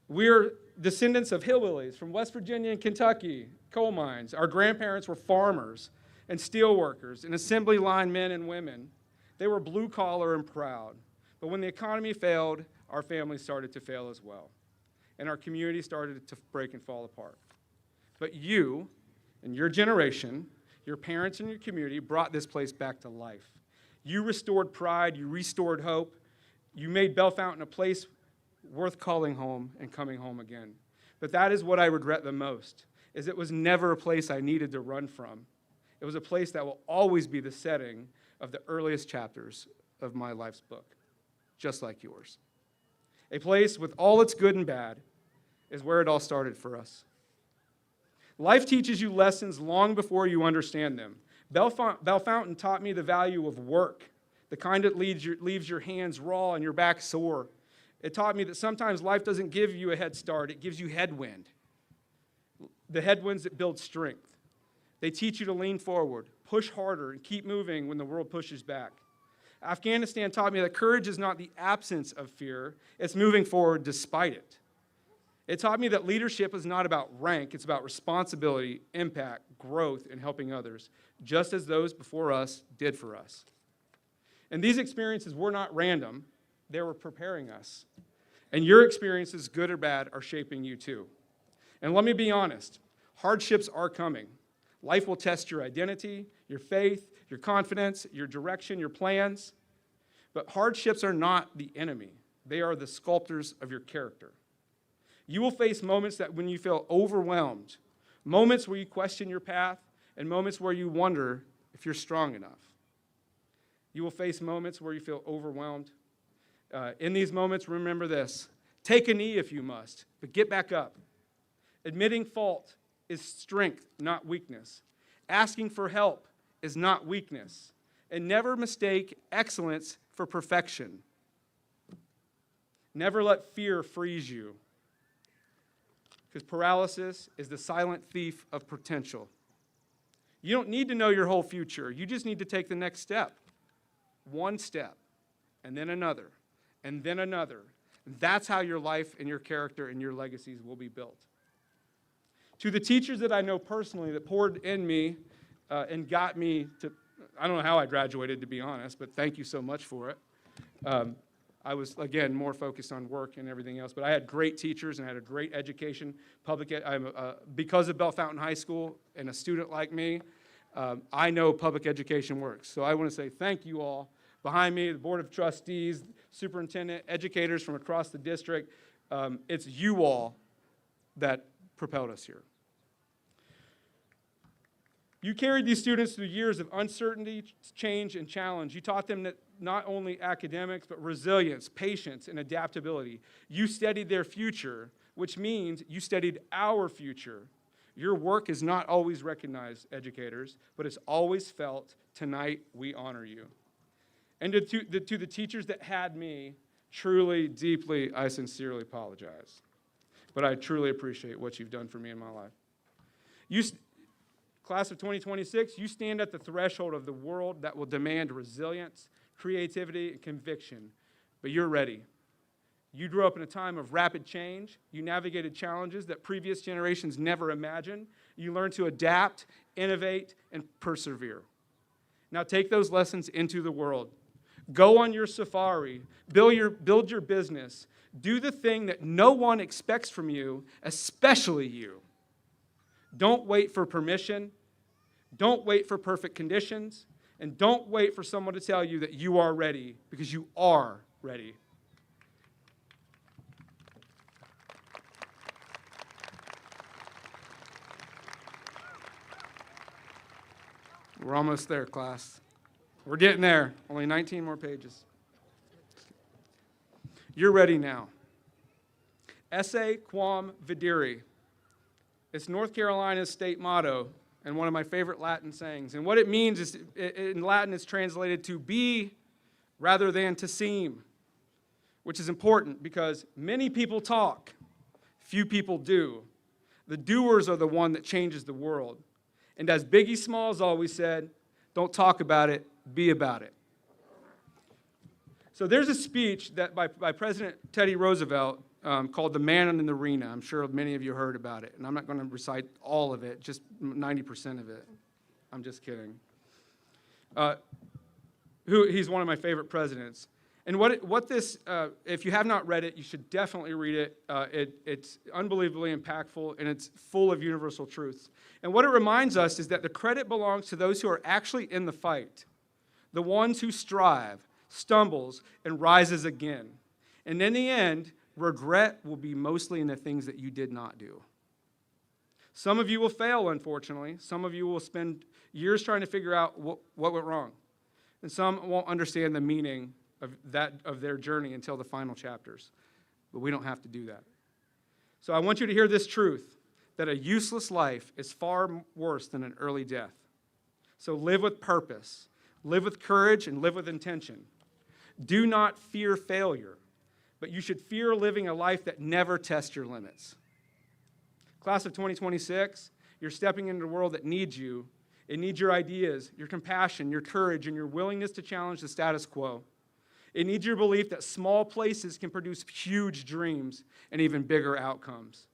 We're descendants of hillbillies from West Virginia and Kentucky, coal mines. Our grandparents were farmers and steel workers and assembly line men and women. They were blue collar and proud. But when the economy failed, our family started to fail as well. And our community started to break and fall apart. But you and your generation, your parents and your community brought this place back to life. You restored pride, you restored hope. You made Bellefontaine a place worth calling home and coming home again. But that is what I regret the most, is it was never a place I needed to run from. It was a place that will always be the setting of the earliest chapters of my life's book, just like yours. A place with all its good and bad is where it all started for us. Life teaches you lessons long before you understand them. Bellefontaine taught me the value of work, the kind that leaves your hands raw and your back sore. It taught me that sometimes life doesn't give you a head start, it gives you headwind. The headwinds that build strength. They teach you to lean forward, push harder, and keep moving when the world pushes back. Afghanistan taught me that courage is not the absence of fear, it's moving forward despite it. It taught me that leadership is not about rank, it's about responsibility, impact, growth, and helping others, just as those before us did for us. And these experiences were not random, they were preparing us. And your experiences, good or bad, are shaping you too. And let me be honest, hardships are coming. Life will test your identity, your faith, your confidence, your direction, your plans. But hardships are not the enemy. They are the sculptors of your character. You will face moments that when you feel overwhelmed, moments where you question your path, and moments where you wonder if you're strong enough. You will face moments where you feel overwhelmed. In these moments, remember this. Take a knee if you must, but get back up. Admitting fault is strength, not weakness. Asking for help is not weakness. And never mistake excellence for perfection. Never let fear freeze you. Because paralysis is the silent thief of potential. You don't need to know your whole future. You just need to take the next step. One step, and then another, and then another. That's how your life and your character and your legacies will be built. To the teachers that I know personally that poured in me and got me to, I don't know how I graduated, to be honest, but thank you so much for it. I was, again, more focused on work and everything else. But I had great teachers and I had a great education. Because of Bellefontaine High School and a student like me, I know public education works. So I want to say thank you all. Behind me, the Board of Trustees, superintendent, educators from across the district. It's you all that propelled us here. You carried these students through years of uncertainty, change, and challenge. You taught them that not only academics, but resilience, patience, and adaptability. You studied their future, which means you studied our future. Your work is not always recognized, educators, but it's always felt. Tonight, we honor you. And to the teachers that had me, truly, deeply, I sincerely apologize. But I truly appreciate what you've done for me in my life. Class of 2026, you stand at the threshold of the world that will demand resilience, creativity, and conviction. But you're ready. You grew up in a time of rapid change. You navigated challenges that previous generations never imagined. You learned to adapt, innovate, and persevere. Now take those lessons into the world. Go on your safari, build your business, do the thing that no one expects from you, especially you. Don't wait for permission, don't wait for perfect conditions, and don't wait for someone to tell you that you are ready, because you are ready. We're almost there, class. We're getting there. Only 19 more pages. You're ready now. Esse quam videre. It's North Carolina's state motto and one of my favorite Latin sayings. And what it means is, in Latin, it's translated to be rather than to seem, which is important because many people talk, few people do. The doers are the one that changes the world. And as Biggie Smalls always said, don't talk about it, be about it. So there's a speech that by President Teddy Roosevelt called The Man in the Arena. I'm sure many of you heard about it, and I'm not going to recite all of it, just 90% of it. I'm just kidding. He's one of my favorite presidents. And if you have not read it, you should definitely read it. It's unbelievably impactful, and it's full of universal truths. And what it reminds us is that the credit belongs to those who are actually in the fight, the ones who strive, stumbles, and rises again. And in the end, regret will be mostly in the things that you did not do. Some of you will fail, unfortunately. Some of you will spend years trying to figure out what went wrong. And some won't understand the meaning of their journey until the final chapters. But we don't have to do that. So I want you to hear this truth, that a useless life is far worse than an early death. So live with purpose, live with courage, and live with intention. Do not fear failure, but you should fear living a life that never tests your limits. Class of 2026, you're stepping into a world that needs you. It needs your ideas, your compassion, your courage, and your willingness to challenge the status quo. It needs your belief that small places can produce huge dreams and even bigger outcomes.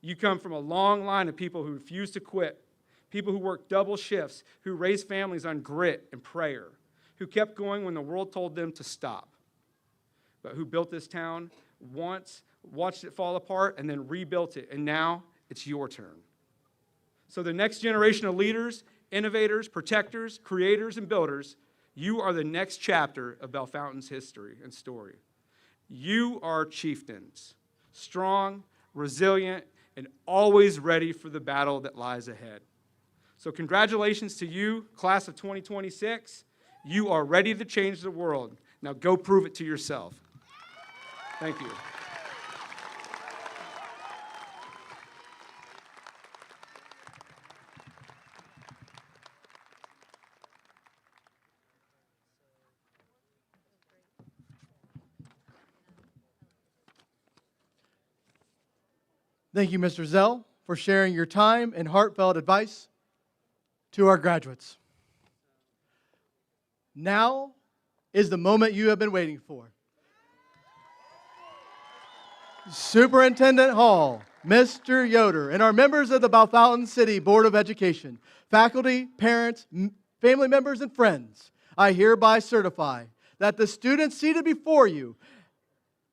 You come from a long line of people who refuse to quit, people who work double shifts, who raise families on grit and prayer, who kept going when the world told them to stop, but who built this town once, watched it fall apart, and then rebuilt it, and now it's your turn. So the next generation of leaders, innovators, protectors, creators, and builders, you are the next chapter of Bellefontaine's history and story. You are chieftains, strong, resilient, and always ready for the battle that lies ahead. So congratulations to you, class of 2026. You are ready to change the world. Now go prove it to yourself. Thank you. Thank you, Mr. Zell, for sharing your time and heartfelt advice to our graduates. Now is the moment you have been waiting for. Superintendent Hall, Mr. Yoder, and our members of the Bellefontaine City Board of Education, faculty, parents, family members, and friends, I hereby certify that the students seated before you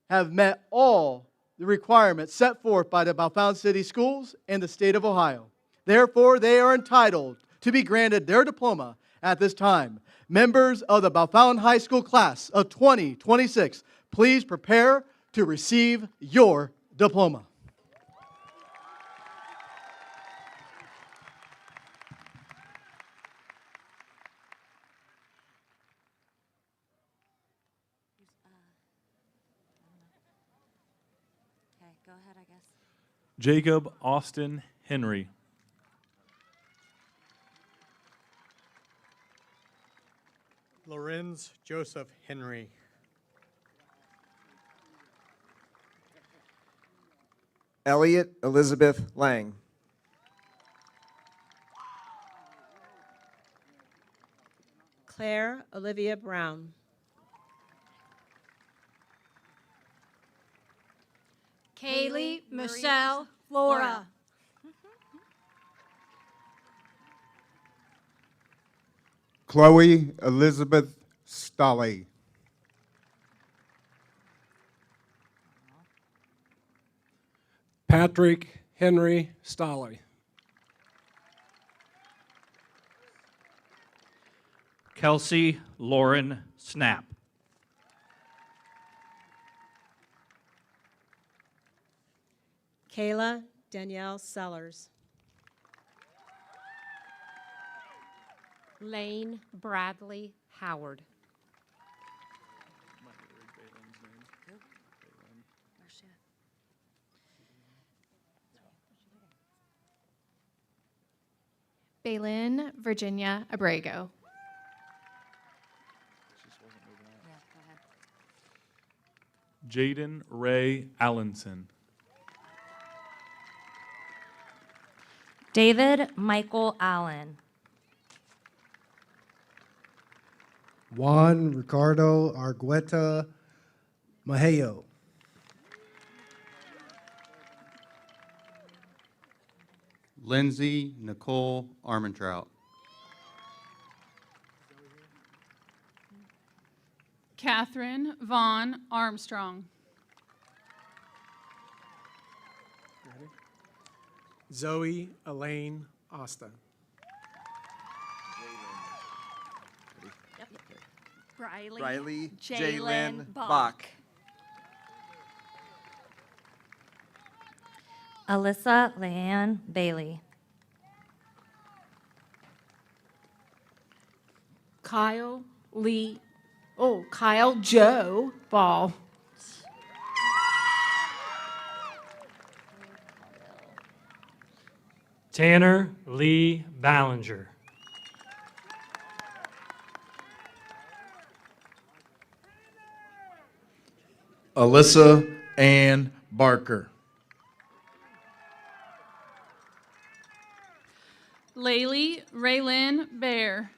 have met all the requirements set forth by the Bellefontaine City Schools and the state of Ohio. Therefore, they are entitled to be granted their diploma at this time. Members of the Bellefontaine High School class of 2026, please prepare to receive your diploma. Okay, go ahead, I guess. Jacob Austin Henry. Lorenz Joseph Henry. Elliot Elizabeth Lang. Claire Olivia Brown. Kaylee Michelle Flora. Chloe Elizabeth Stolley. Patrick Henry Stolley. Kelsey Lauren Snap. Kayla Danielle Sellers. Lane Bradley Howard. Baylin Virginia Abrego. Jaden Ray Allenson. David Michael Allen. Juan Ricardo Argueta Maheyo. Lindsay Nicole Armentrout. Catherine Vaughn Armstrong. Zoe Elaine Asta. Riley Jalen Bach. Alyssa Leanne Bailey. Kyle Joe Ball. Tanner Lee Ballinger. Alyssa Ann Barker. Laylee Raylyn Bear.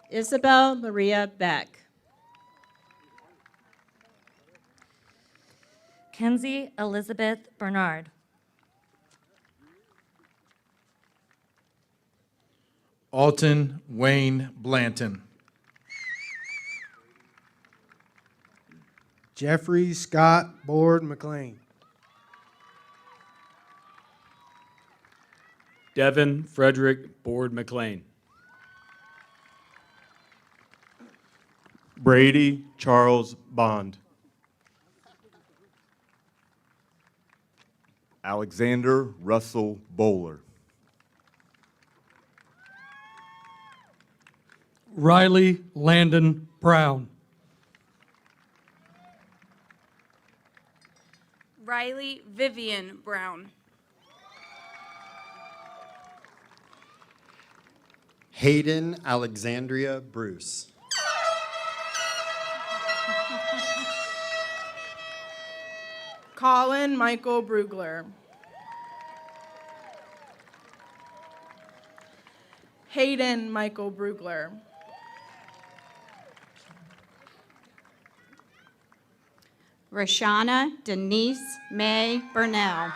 Isabel Maria Beck. Kenzie Elizabeth Bernard. Alton Wayne Blanton. Jeffrey Scott Board McLean. Devin Frederick Board McLean. Brady Charles Bond. Alexander Russell Bowler. Riley Landon Brown. Riley Vivian Brown. Hayden Alexandria Bruce. Colin Michael Brugler. Hayden Michael Brugler. Rashana Denise May Burnell.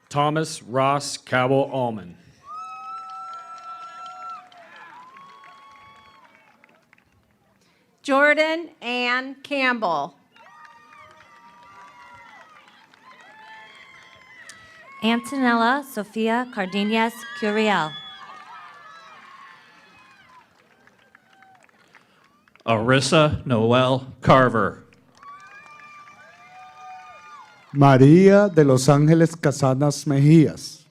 Thomas Ross Cowell Allman. Jordan Ann Campbell. Antonella Sofia Cardenas Curiel. Arissa Noel Carver. María de Los Ángeles Casanas Mejías.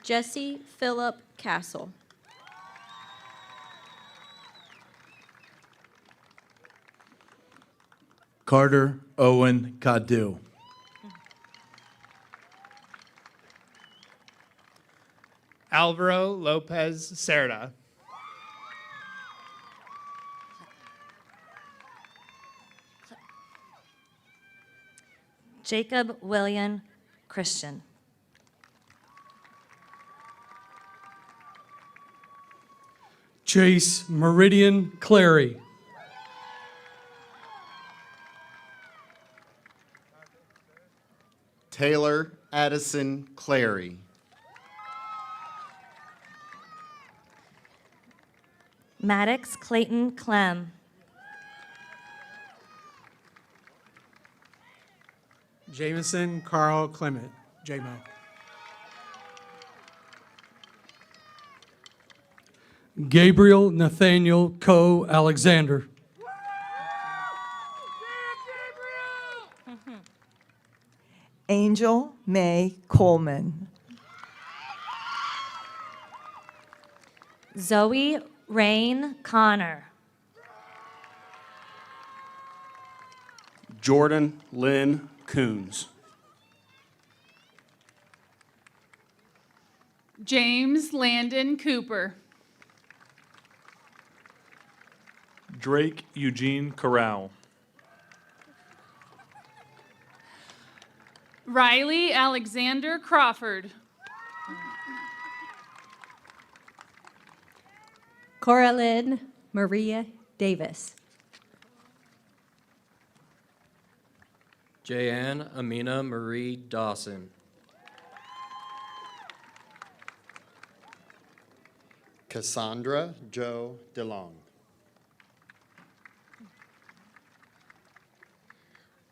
Jesse Philip Castle. Carter Owen Cadill. Alvaro Lopez Cerda. Jacob William Christian. Chase Meridian Clary. Taylor Addison Clary. Maddox Clayton Clem. Jameson Carl Clement, J-Mo. Gabriel Nathaniel Coe Alexander. Angel May Coleman. Zoe Rain Connor. Jordan Lynn Coons. James Landon Cooper. Drake Eugene Corral. Riley Alexander Crawford. Coraline Maria Davis. Jayanne Amina Marie Dawson. Cassandra Joe DeLong.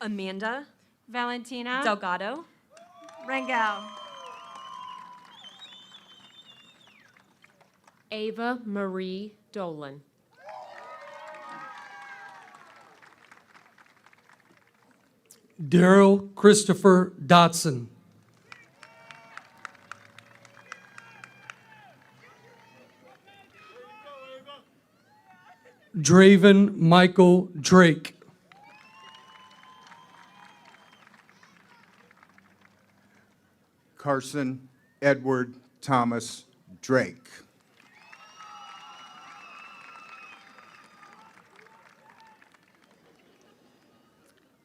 Amanda Valentina Delgado. Rangel. Ava Marie Dolan. Daryl Christopher Dotson. Draven Michael Drake. Carson Edward Thomas Drake.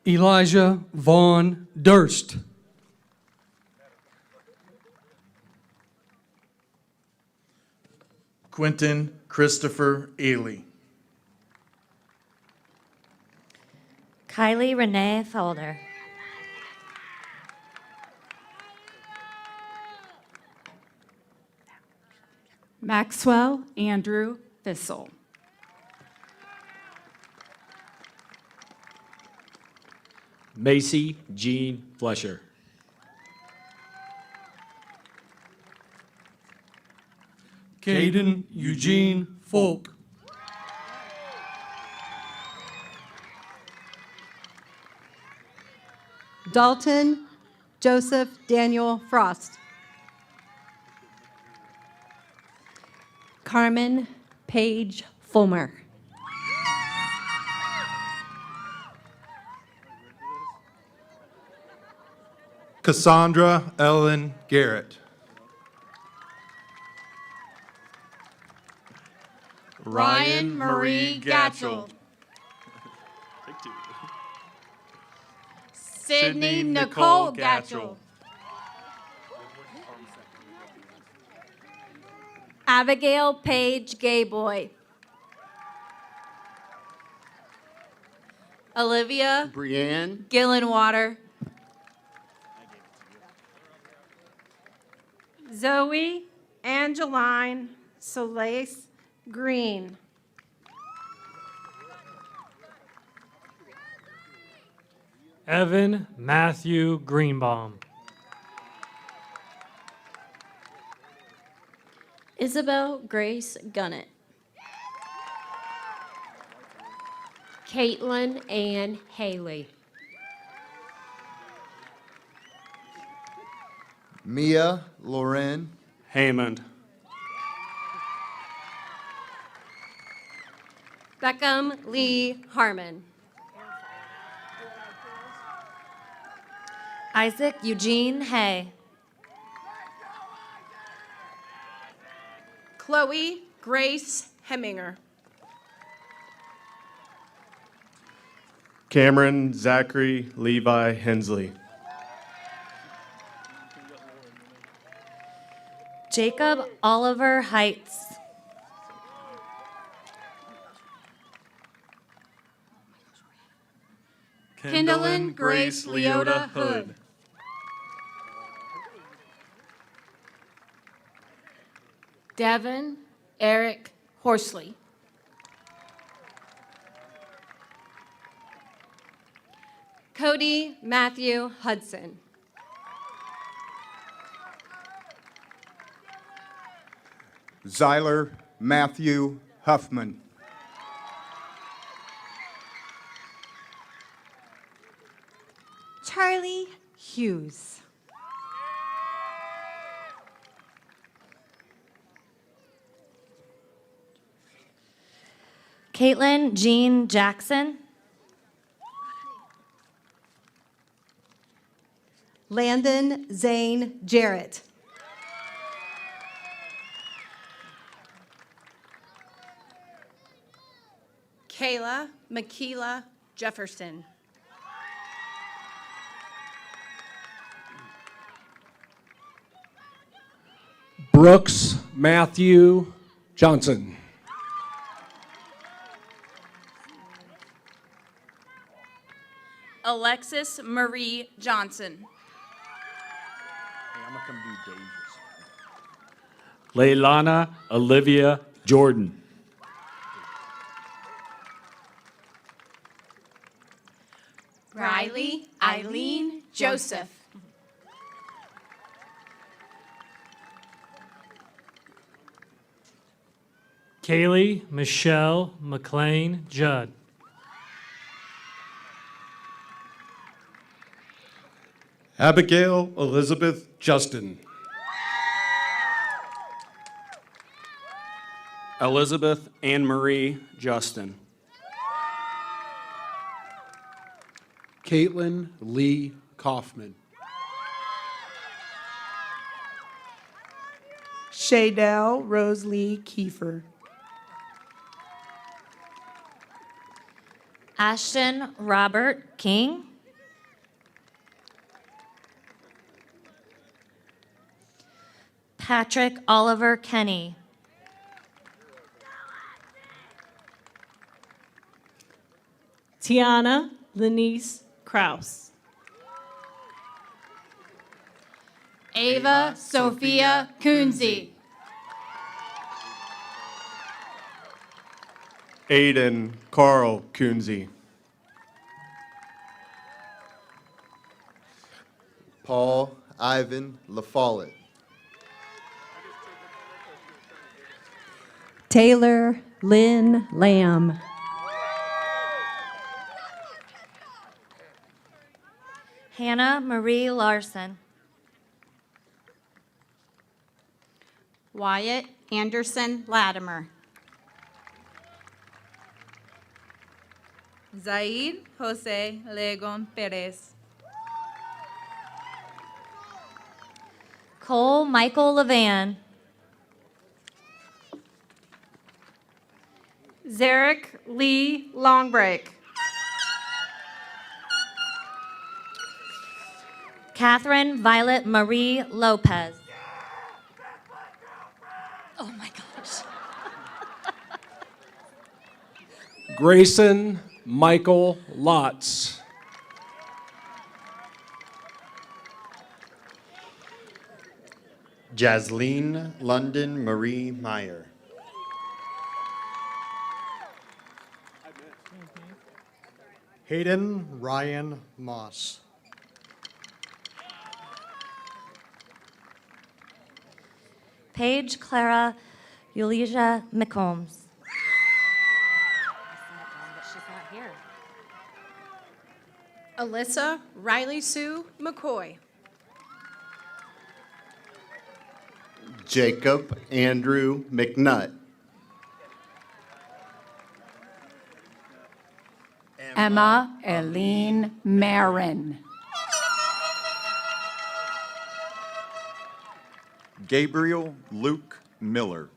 Elijah Vaughn Durst. Quentin Christopher Ely. Kylie Renee Felder. Maxwell Andrew Thistle. Macy Jean Flesher. Caden Eugene Folk. Dalton Joseph Daniel Frost. Carmen Paige Fulmer. Cassandra Ellen Garrett. Ryan Marie Gatchell. Sydney Nicole Gatchell. Abigail Paige Gayboy. Olivia Brienne Gillenwater. Zoe Angeline Soleil Green. Evan Matthew Greenbaum. Isabel Grace Gunnett. Caitlin Ann Haley. Mia Lauren Hammond. Beckham Lee Harmon. Isaac Eugene Hay. Chloe Grace Heminger. Cameron Zachary Levi Hensley. Jacob Oliver Heights. Kindlin Grace Leota Hood. Devin Eric Horsley. Cody Matthew Hudson. Zyler Matthew Huffman. Charlie Hughes. Caitlin Jean Jackson. Landon Zane Jarrett. Kayla Makila Jefferson. Brooks Matthew Johnson. Alexis Marie Johnson. Leilana Olivia Jordan. Riley Eileen Joseph. Kaylee Michelle McLean Judd. Abigail Elizabeth Justin. Elizabeth Anne Marie Justin. Caitlin Lee Kaufman. Shaydell Rose Lee Kiefer. Ashton Robert King. Patrick Oliver Kenny. Tiana Lenice Kraus. Ava Sophia Kunze. Aiden Carl Kunze. Paul Ivan LaFollette. Taylor Lynn Lamb. Hannah Marie Larson. Wyatt Anderson Latimer. Zaid Jose Legon Perez. Cole Michael Levan. Zarek Lee Longbreak. Catherine Violet Marie Lopez. Oh my gosh. Grayson Michael Lotz. Jasleen London Marie Meyer. Hayden Ryan Moss. Paige Clara Eulesia McCombs. She's not here. Alyssa Riley Sue McCoy. Jacob Andrew McNutt. Emma Eileen Marin. Gabriel Luke Miller.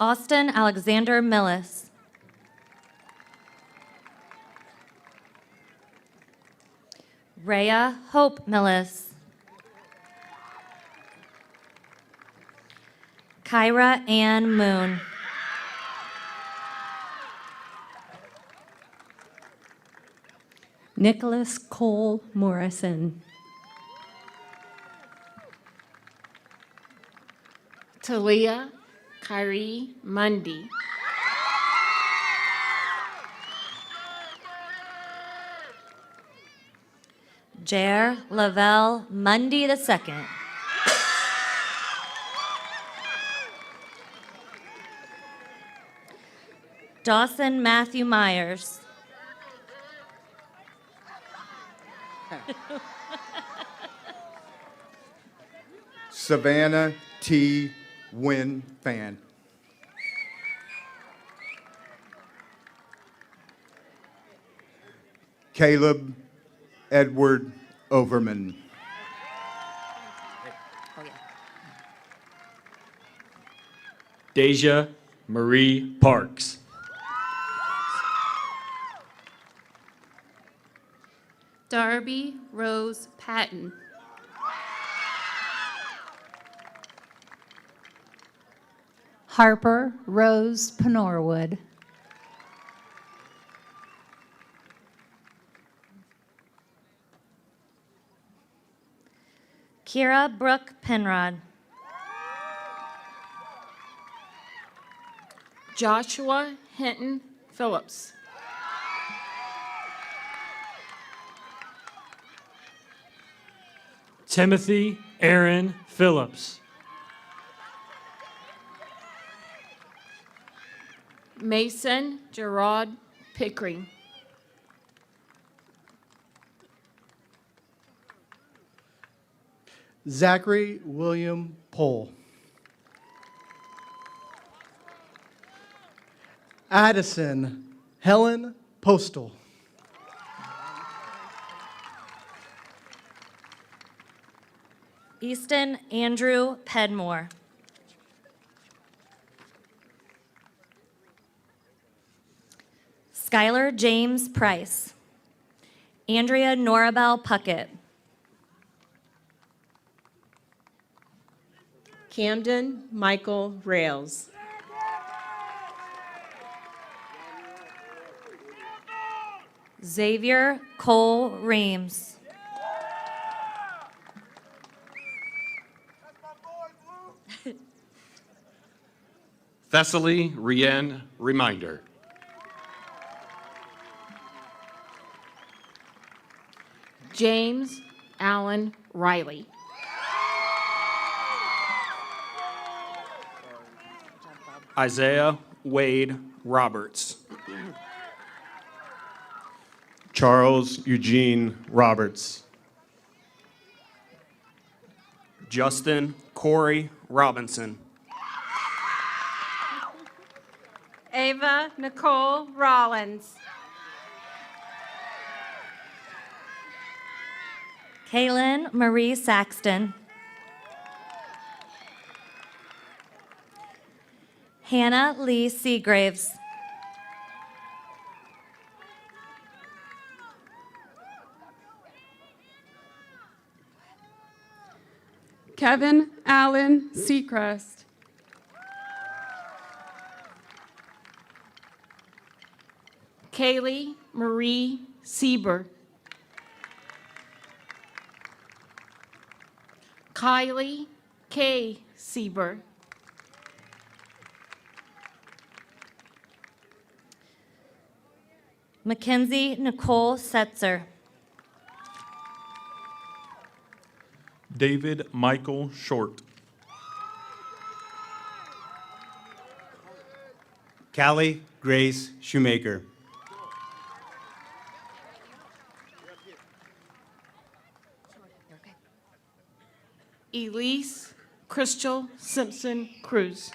Austin Alexander Millis. Rhea Hope Millis. Kyra Ann Moon. Nicholas Cole Morrison. Talia Kyrie Mundy. Jer Lavelle Mundy II. Dawson Matthew Myers. Savannah T. Win Fan. Caleb Edward Overman. Deja Marie Parks. Darby Rose Patton. Harper Rose Penorwood. Kira Brooke Penrod. Joshua Hinton Phillips. Timothy Aaron Phillips. Mason Gerard Pickering. Zachary William Pohl. Addison Helen Postal. Easton Andrew Pedmore. Skylar James Price. Andrea Norabelle Puckett. Camden Michael Rails. Xavier Cole Reams. Thessaly Rien Reminder. James Allen Riley. Isaiah Wade Roberts. Charles Eugene Roberts. Justin Corey Robinson. Ava Nicole Rollins. Kaylin Marie Saxton. Hannah Lee Seagraves. Kevin Allen Seacrest. Kaylee Marie Sieber. Kylie K. Sieber. Mackenzie Nicole Setzer. David Michael Short. Callie Grace Shoemaker. Elise Crystal Simpson Cruz.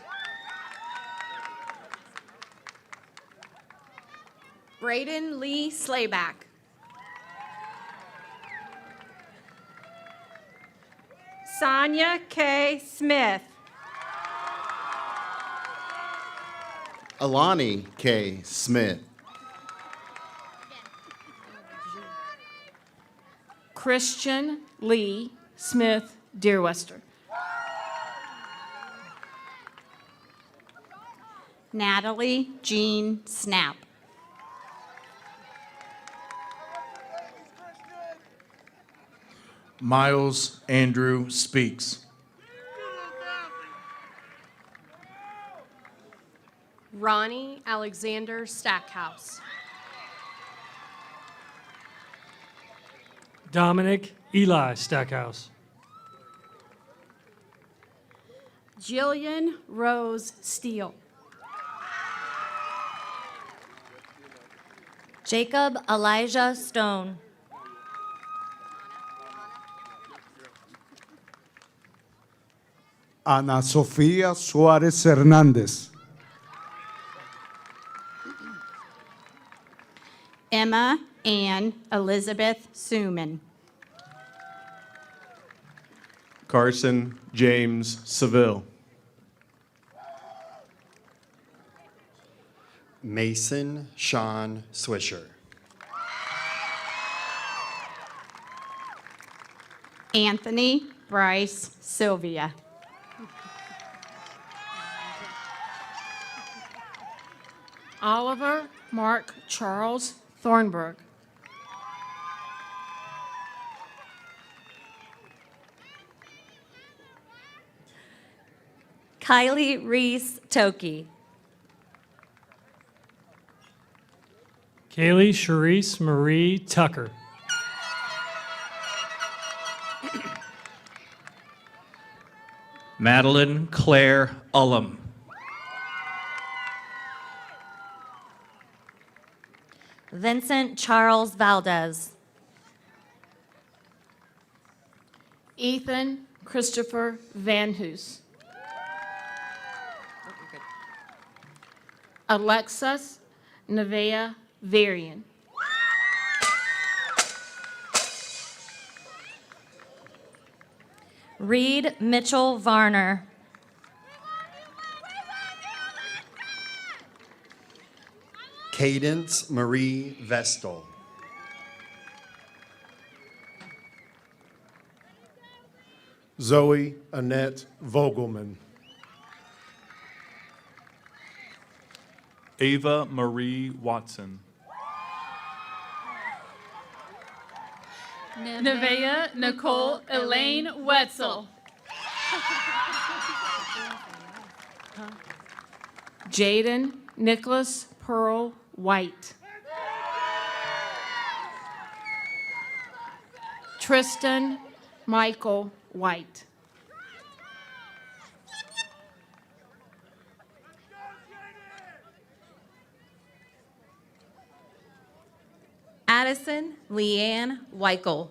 Braden Lee Slayback. Sonia K. Smith. Alani K. Smith. Christian Lee Smith Deerwester. Natalie Jean Snap. Miles Andrew Speaks. Ronnie Alexander Stackhouse. Dominic Eli Stackhouse. Jillian Rose Steele. Jacob Elijah Stone. Ana Sofía Suárez Hernández. Emma Ann Elizabeth Suman. Carson James Seville. Mason Sean Swisher. Anthony Bryce Sylvia. Oliver Mark Charles Thornburg. Kylie Reese Toki. Kaylee Charisse Marie Tucker. Madeline Claire Ullum. Vincent Charles Valdez. Ethan Christopher Van Hoos. Alexis Nevea Varian. Reed Mitchell Varner. Cadence Marie Vestal. Zoe Annette Vogelman. Ava Marie Watson. Nevaeh Nicole Elaine Wetzel. Jaden Nicholas Pearl White. Tristan Michael White. Addison Leanne Weichel.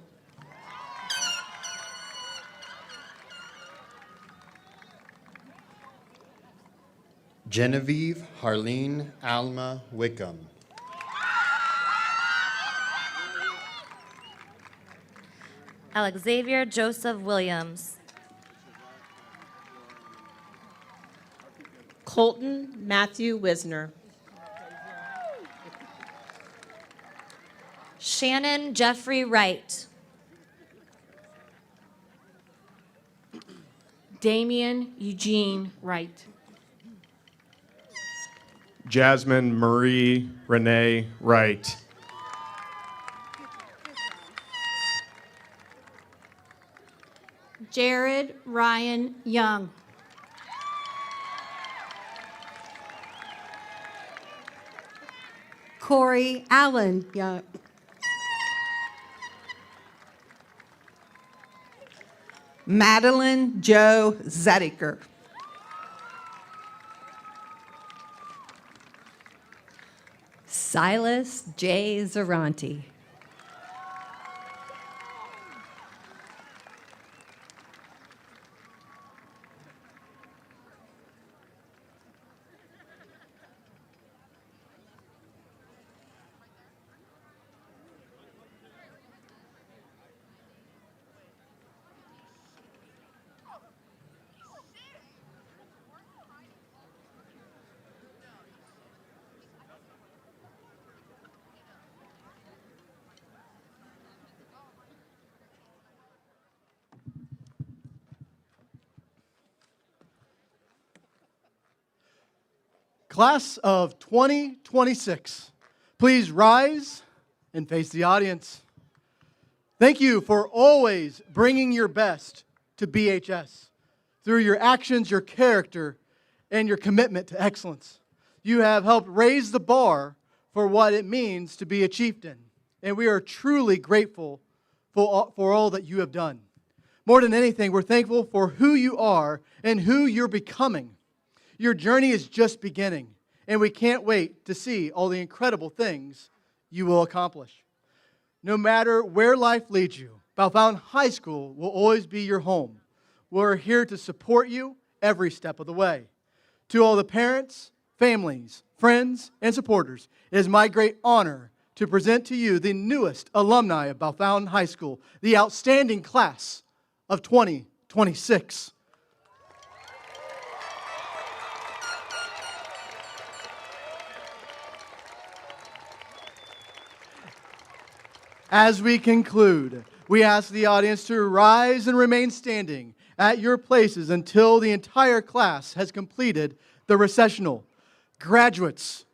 Genevieve Harleen Alma Wickham. Alexavier Joseph Williams. Colton Matthew Wisner. Shannon Jeffrey Wright. Damian Eugene Wright. Jasmine Marie Renee Wright. Jared Ryan Young. Corey Allen Young. Madeline Joe Zediker. Silas J. Zaranti. Class of 2026, please rise and face the audience. Thank you for always bringing your best to BHS through your actions, your character, and your commitment to excellence. You have helped raise the bar for what it means to be a chieftain, and we are truly grateful for all that you have done. More than anything, we're thankful for who you are and who you're becoming. Your journey is just beginning, and we can't wait to see all the incredible things you will accomplish. No matter where life leads you, Bellefontaine High School will always be your home. We're here to support you every step of the way. To all the parents, families, friends, and supporters, it is my great honor to present to you the newest alumni of Bellefontaine High School, the outstanding class of 2026. As we conclude, we ask the audience to rise and remain standing at your places until the entire class has completed the recessional. Graduates,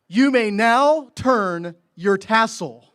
you may now turn your tassel.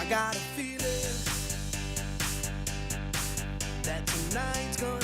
I got a feeling that tonight's gonna